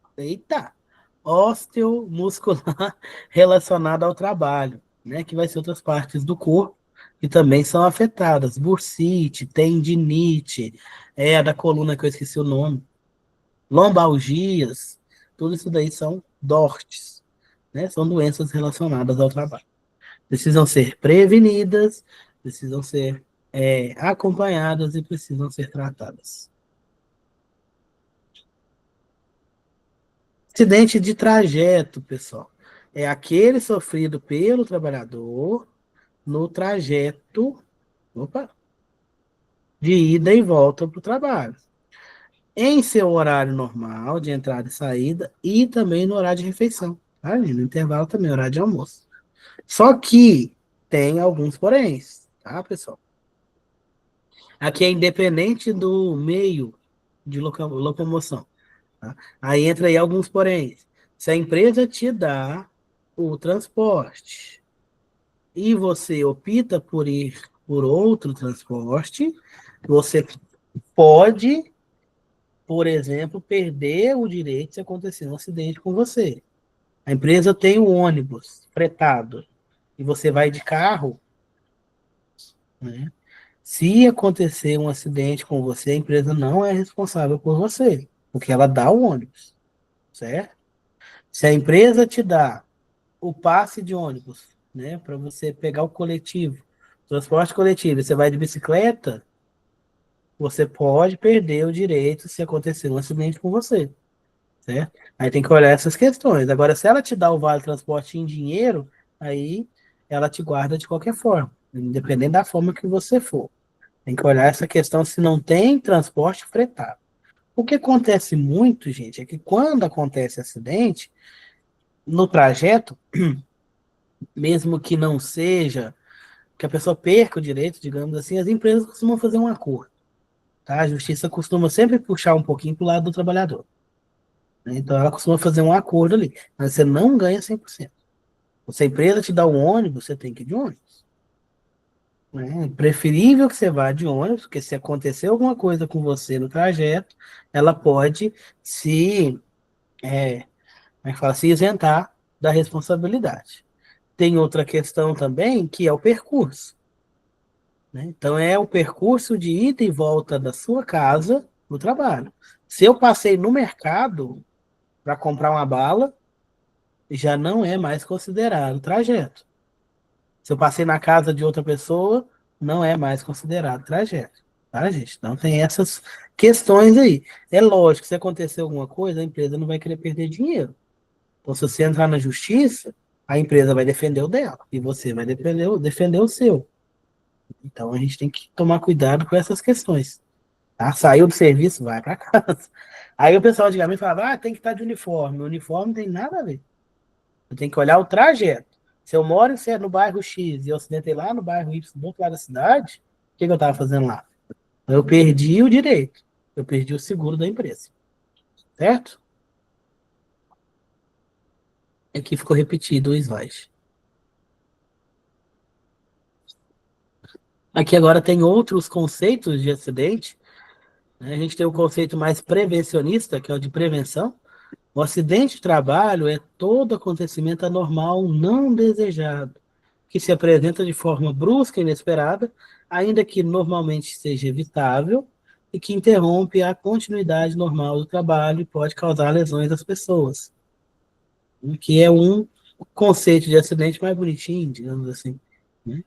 relacionado ao trabalho, né? Que vai ser outras partes do corpo que também são afetadas. Bursite, tendinite, a da coluna que eu esqueci o nome, lombalgias, tudo isso daí são DORTs, né? São doenças relacionadas ao trabalho. Precisam ser prevenidas, precisam ser acompanhadas e precisam ser tratadas. Acidente de trajeto, pessoal. É aquele sofrido pelo trabalhador no trajeto, de ida e volta para o trabalho. Em seu horário normal de entrada e saída e também no horário de refeição. Tá? No intervalo também, horário de almoço. Só que tem alguns poréns, tá, pessoal? Aqui é independente do meio de locomoção. Tá? Aí entra aí alguns poréns. Se a empresa te dá o transporte e você opta por ir por outro transporte, você pode, por exemplo, perder o direito se acontecer um acidente com você. A empresa tem um ônibus fretado e você vai de carro, né? Se acontecer um acidente com você, a empresa não é responsável por você, porque ela dá o ônibus, certo? Se a empresa te dá o passe de ônibus, né, para você pegar o coletivo, transporte coletivo, você vai de bicicleta, você pode perder o direito se acontecer um acidente com você, certo? Aí tem que olhar essas questões. Agora, se ela te dá o vale transporte em dinheiro, aí ela te guarda de qualquer forma, independente da forma que você for. Tem que olhar essa questão se não tem transporte fretado. O que acontece muito, gente, é que quando acontece acidente, no trajeto, mesmo que não seja, que a pessoa perca o direito, digamos assim, as empresas costumam fazer um acordo, tá? A justiça costuma sempre puxar um pouquinho para o lado do trabalhador, né? Então ela costuma fazer um acordo ali, mas você não ganha 100%. Se a empresa te dá um ônibus, você tem que ir de ônibus, né? É preferível que você vá de ônibus, porque se acontecer alguma coisa com você no trajeto, ela pode se, como é que fala, se isentar da responsabilidade. Tem outra questão também, que é o percurso, né? Então, é o percurso de ida e volta da sua casa no trabalho. Se eu passei no mercado para comprar uma bala, já não é mais considerado trajeto. Se eu passei na casa de outra pessoa, não é mais considerado trajeto. Tá, gente? Então, tem essas questões aí. É lógico, se acontecer alguma coisa, a empresa não vai querer perder dinheiro. Então, se você entrar na justiça, a empresa vai defender o dela e você vai defender o seu. Então, a gente tem que tomar cuidado com essas questões. Tá? Saiu do serviço, vai para casa. Aí o pessoal antigamente falava, tem que estar de uniforme. O uniforme não tem nada a ver. Eu tenho que olhar o trajeto. Se eu moro no bairro X e eu acidentei lá no bairro Y, do outro lado da cidade, o que eu estava fazendo lá? Eu perdi o direito. Eu perdi o seguro da empresa. Certo? Aqui ficou repetido o slide. Aqui agora tem outros conceitos de acidente, né? A gente tem o conceito mais prevencionista, que é o de prevenção. O acidente de trabalho é todo acontecimento anormal não desejado, que se apresenta de forma brusca e inesperada, ainda que normalmente seja evitável, e que interrompe a continuidade normal do trabalho e pode causar lesões às pessoas. Que é um conceito de acidente mais bonitinho, digamos assim, né?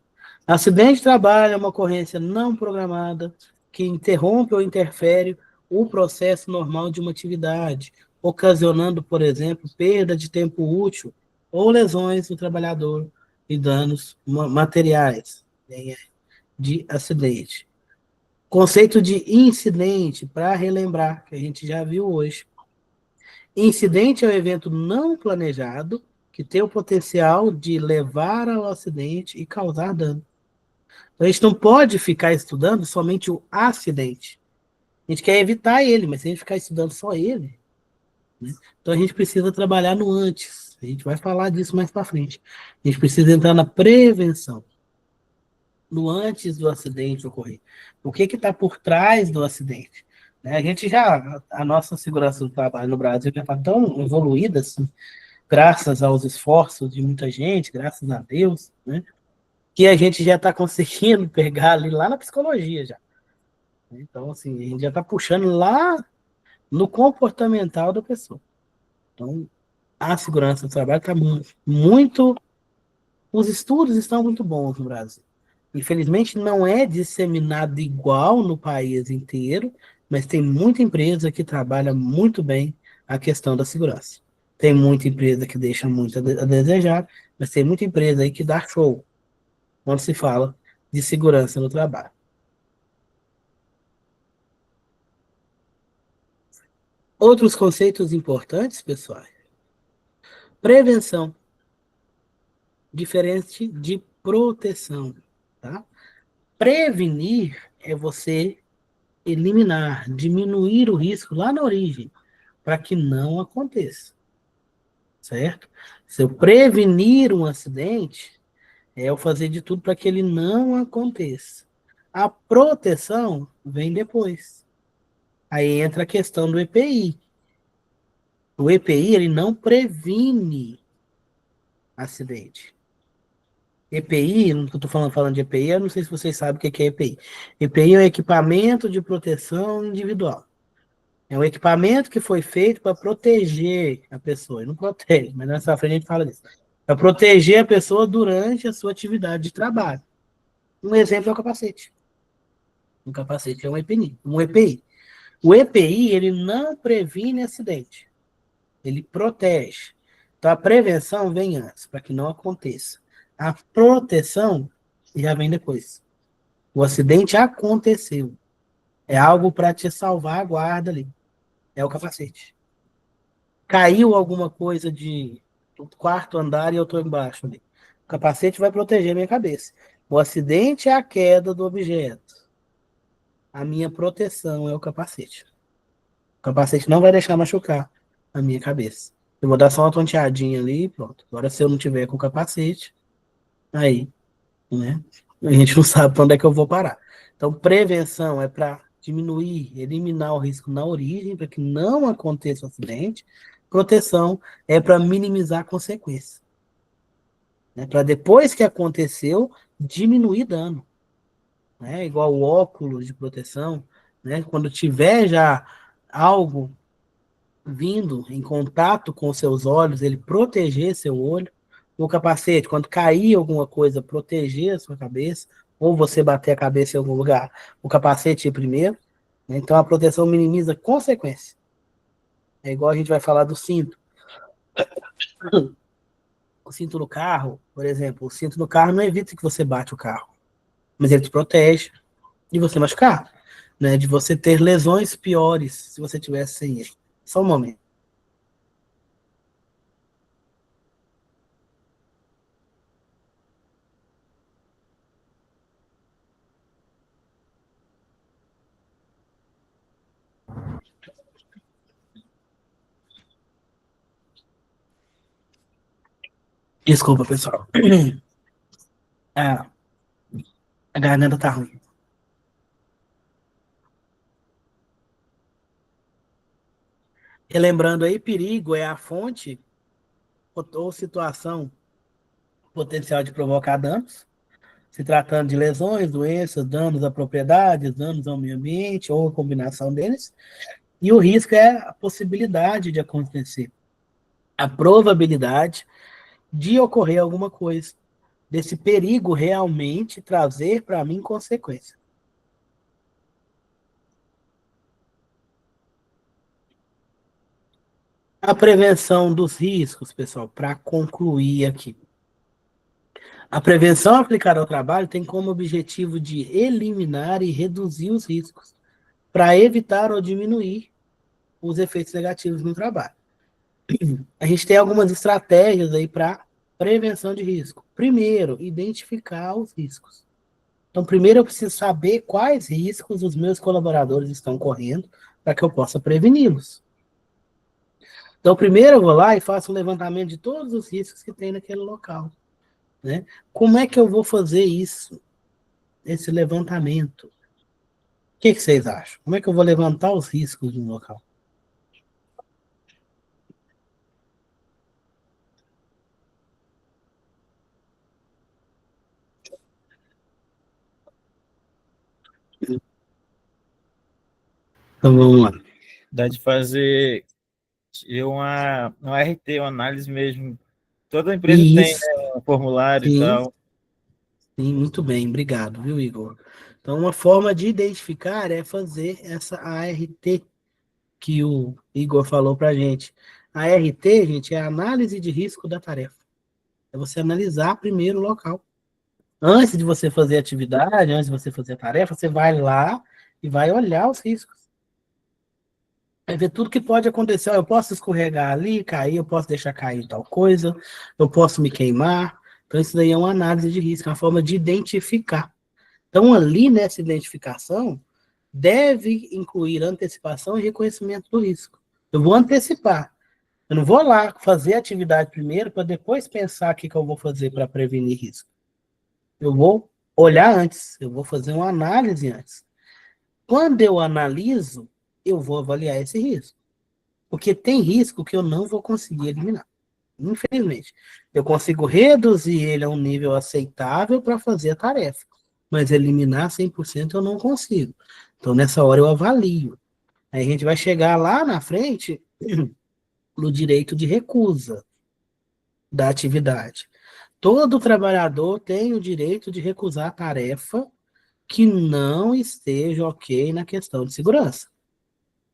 Acidente de trabalho é uma ocorrência não programada que interrompe ou interfere o processo normal de uma atividade, ocasionando, por exemplo, perda de tempo útil ou lesões do trabalhador e danos materiais, né, de acidente. Conceito de incidente, para relembrar, que a gente já viu hoje. Incidente é um evento não planejado que tem o potencial de levar ao acidente e causar dano. Então, a gente não pode ficar estudando somente o acidente. A gente quer evitar ele, mas se a gente ficar estudando só ele, né? Então a gente precisa trabalhar no antes. A gente vai falar disso mais para frente. A gente precisa entrar na prevenção, no antes do acidente ocorrer. O que está por trás do acidente? Né? A nossa segurança do trabalho no Brasil já está tão evoluída, assim, graças aos esforços de muita gente, graças a Deus, né? Que a gente já está conseguindo pegar ali lá na psicologia já. Então, assim, a gente já está puxando lá no comportamental da pessoa. Então, a segurança do trabalho está muito. Os estudos estão muito bons no Brasil. Infelizmente, não é disseminado igual no país inteiro, mas tem muita empresa que trabalha muito bem a questão da segurança. Tem muita empresa que deixa muito a desejar, mas tem muita empresa aí que dá show quando se fala de segurança no trabalho. Outros conceitos importantes, pessoal. Prevenção, diferente de proteção, tá? Prevenir é você eliminar, diminuir o risco lá na origem, para que não aconteça, certo? Se eu prevenir um acidente, é eu fazer de tudo para que ele não aconteça. A proteção vem depois. Aí entra a questão do EPI. O EPI, ele não previne acidente. EPI, não estou falando de EPI, eu não sei se vocês sabem o que é EPI. EPI é um equipamento de proteção individual. É um equipamento que foi feito para proteger a pessoa. Ele não protege, mas nessa frente a gente fala disso. Para proteger a pessoa durante a sua atividade de trabalho. Um exemplo é o capacete. Um capacete é um EPI. Um EPI. O EPI, ele não previne acidente. Ele protege. Então, a prevenção vem antes, para que não aconteça. A proteção já vem depois. O acidente aconteceu. É algo para te salvar a guarda ali. É o capacete. Caiu alguma coisa do quarto andar e eu estou embaixo ali. O capacete vai proteger a minha cabeça. O acidente é a queda do objeto. A minha proteção é o capacete. O capacete não vai deixar machucar a minha cabeça. Eu vou dar só uma tonteadinha ali e pronto. Agora, se eu não tiver com o capacete, aí, né? A gente não sabe para onde é que eu vou parar. Então, prevenção é para diminuir, eliminar o risco na origem, para que não aconteça o acidente. Proteção é para minimizar a consequência. Né? Para depois que aconteceu, diminuir dano. Né? Igual o óculos de proteção, né? Quando tiver já algo vindo em contato com seus olhos, ele proteger seu olho. O capacete, quando cair alguma coisa, proteger a sua cabeça, ou você bater a cabeça em algum lugar, o capacete ir primeiro. Né? Então a proteção minimiza consequência. É igual a gente vai falar do cinto. O cinto no carro, por exemplo, o cinto no carro não evita que você bate o carro, mas ele te protege de você machucar, né? De você ter lesões piores se você tivesse sem ele. Só um momento. Desculpa, pessoal. Ah, a garganta tá ruim. Relembrando aí, perigo é a fonte ou situação potencial de provocar danos, se tratando de lesões, doenças, danos a propriedades, danos ao meio ambiente ou a combinação deles. E o risco é a possibilidade de acontecer, a probabilidade de ocorrer alguma coisa, desse perigo realmente trazer para mim consequência. A prevenção dos riscos, pessoal, para concluir aqui. A prevenção aplicada ao trabalho tem como objetivo de eliminar e reduzir os riscos, para evitar ou diminuir os efeitos negativos no trabalho. A gente tem algumas estratégias aí para prevenção de risco. Primeiro, identificar os riscos. Então, primeiro eu preciso saber quais riscos os meus colaboradores estão correndo para que eu possa preveni-los. Então, primeiro eu vou lá e faço um levantamento de todos os riscos que tem naquele local. Né? Como é que eu vou fazer isso? Esse levantamento? O que vocês acham? Como é que eu vou levantar os riscos de um local? Então, vamos lá. Dá de fazer uma RT, uma análise mesmo. Toda empresa tem, Isso, né, um formulário e sim, tal. sim, muito bem, obrigado, viu, Igor? Então, uma forma de identificar é fazer essa ART que o Igor falou para a gente. A ART, gente, é a análise de risco da tarefa. É você analisar primeiro o local. Antes de você fazer a atividade, antes de você fazer a tarefa, você vai lá e vai olhar os riscos. Vai ver tudo que pode acontecer. Eu posso escorregar ali, cair, eu posso deixar cair tal coisa, eu posso me queimar. Então, isso daí é uma análise de risco, é uma forma de identificar. Então, ali nessa identificação, deve incluir antecipação e reconhecimento do risco. Eu vou antecipar. Eu não vou lá fazer a atividade primeiro para depois pensar o que eu vou fazer para prevenir risco. Eu vou olhar antes, eu vou fazer uma análise antes. Quando eu analiso, eu vou avaliar esse risco. Porque tem risco que eu não vou conseguir eliminar. Infelizmente. Eu consigo reduzir ele a um nível aceitável para fazer a tarefa, mas eliminar 100% eu não consigo. Então, nessa hora eu avalio. Aí a gente vai chegar lá na frente no direito de recusa da atividade. Todo trabalhador tem o direito de recusar a tarefa que não esteja ok na questão de segurança.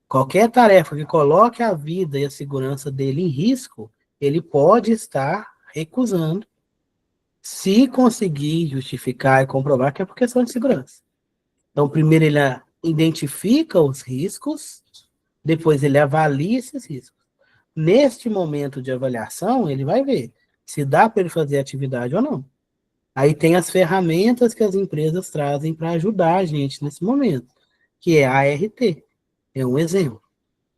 Qualquer tarefa que coloque a vida e a segurança dele em risco, ele pode estar recusando, se conseguir justificar e comprovar que é por questão de segurança. Então, primeiro ele identifica os riscos, depois ele avalia esses riscos. Neste momento de avaliação, ele vai ver se dá para ele fazer atividade ou não. Aí tem as ferramentas que as empresas trazem para ajudar a gente nesse momento, que é a ART. É um exemplo.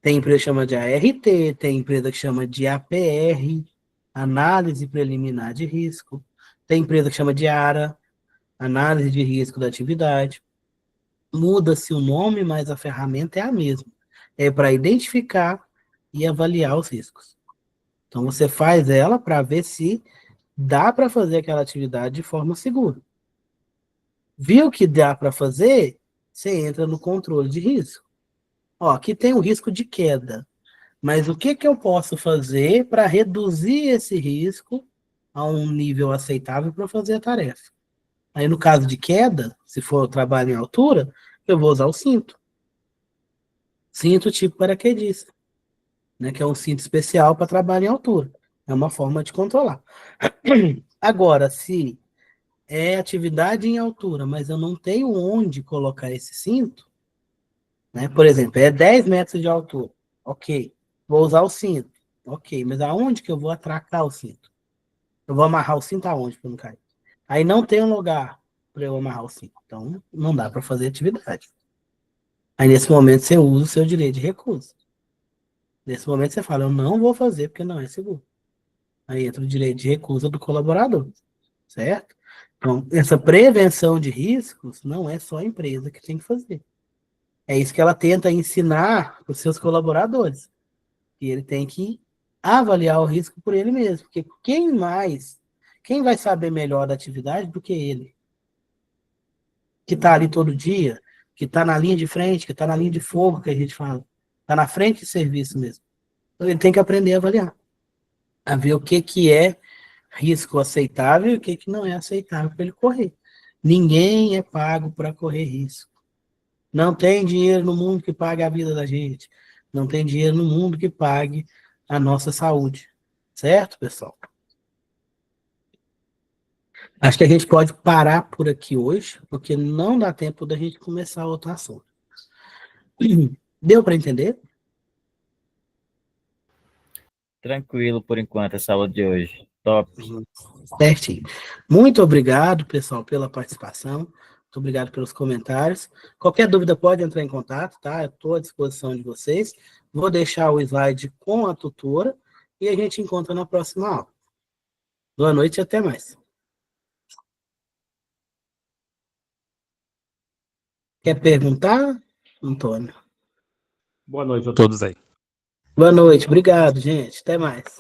Tem empresa que chama de ART, tem empresa que chama de APR, Análise Preliminar de Risco. Tem empresa que chama de ARA, Análise de Risco da Atividade. Muda-se o nome, mas a ferramenta é a mesma. É para identificar e avaliar os riscos. Então, você faz ela para ver se dá para fazer aquela atividade de forma segura. Viu que dá para fazer? Você entra no controle de risco. Ó, aqui tem o risco de queda. Mas o que eu posso fazer para reduzir esse risco a um nível aceitável para fazer a tarefa? Aí, no caso de queda, se for trabalho em altura, eu vou usar o cinto. Cinto tipo paraquedista, né, que é um cinto especial para trabalho em altura. É uma forma de controlar. Agora, se é atividade em altura, mas eu não tenho onde colocar esse cinto, né? Por exemplo, é 10 metros de altura. Ok. Vou usar o cinto. Ok, mas aonde que eu vou atracar o cinto? Eu vou amarrar o cinto aonde para não cair? Aí não tem um lugar para eu amarrar o cinto. Então, não dá para fazer atividade. Aí, nesse momento, você usa o seu direito de recusa. Nesse momento, você fala, eu não vou fazer porque não é seguro. Aí entra o direito de recusa do colaborador. Certo? Então, essa prevenção de riscos não é só a empresa que tem que fazer. É isso que ela tenta ensinar para os seus colaboradores. E ele tem que avaliar o risco por ele mesmo. Porque quem vai saber melhor da atividade do que ele? Que está ali todo dia, que está na linha de frente, que está na linha de fogo, que a gente fala. Está na frente de serviço mesmo. Então ele tem que aprender a avaliar. A ver o que é risco aceitável e o que não é aceitável para ele correr. Ninguém é pago para correr risco. Não tem dinheiro no mundo que pague a vida da gente. Não tem dinheiro no mundo que pague a nossa saúde. Certo, pessoal? Acho que a gente pode parar por aqui hoje, porque não dá tempo da gente começar outro assunto. Deu para entender? Tranquilo por enquanto, essa aula de hoje. Top. Certinho. Muito obrigado, pessoal, pela participação. Muito obrigado pelos comentários. Qualquer dúvida pode entrar em contato, tá? Eu estou à disposição de vocês. Vou deixar o slide com a tutora e a gente encontra na próxima aula. Boa noite e até mais. Quer perguntar, Antônio? Boa noite a todos aí. Boa noite, obrigado, gente. Até mais.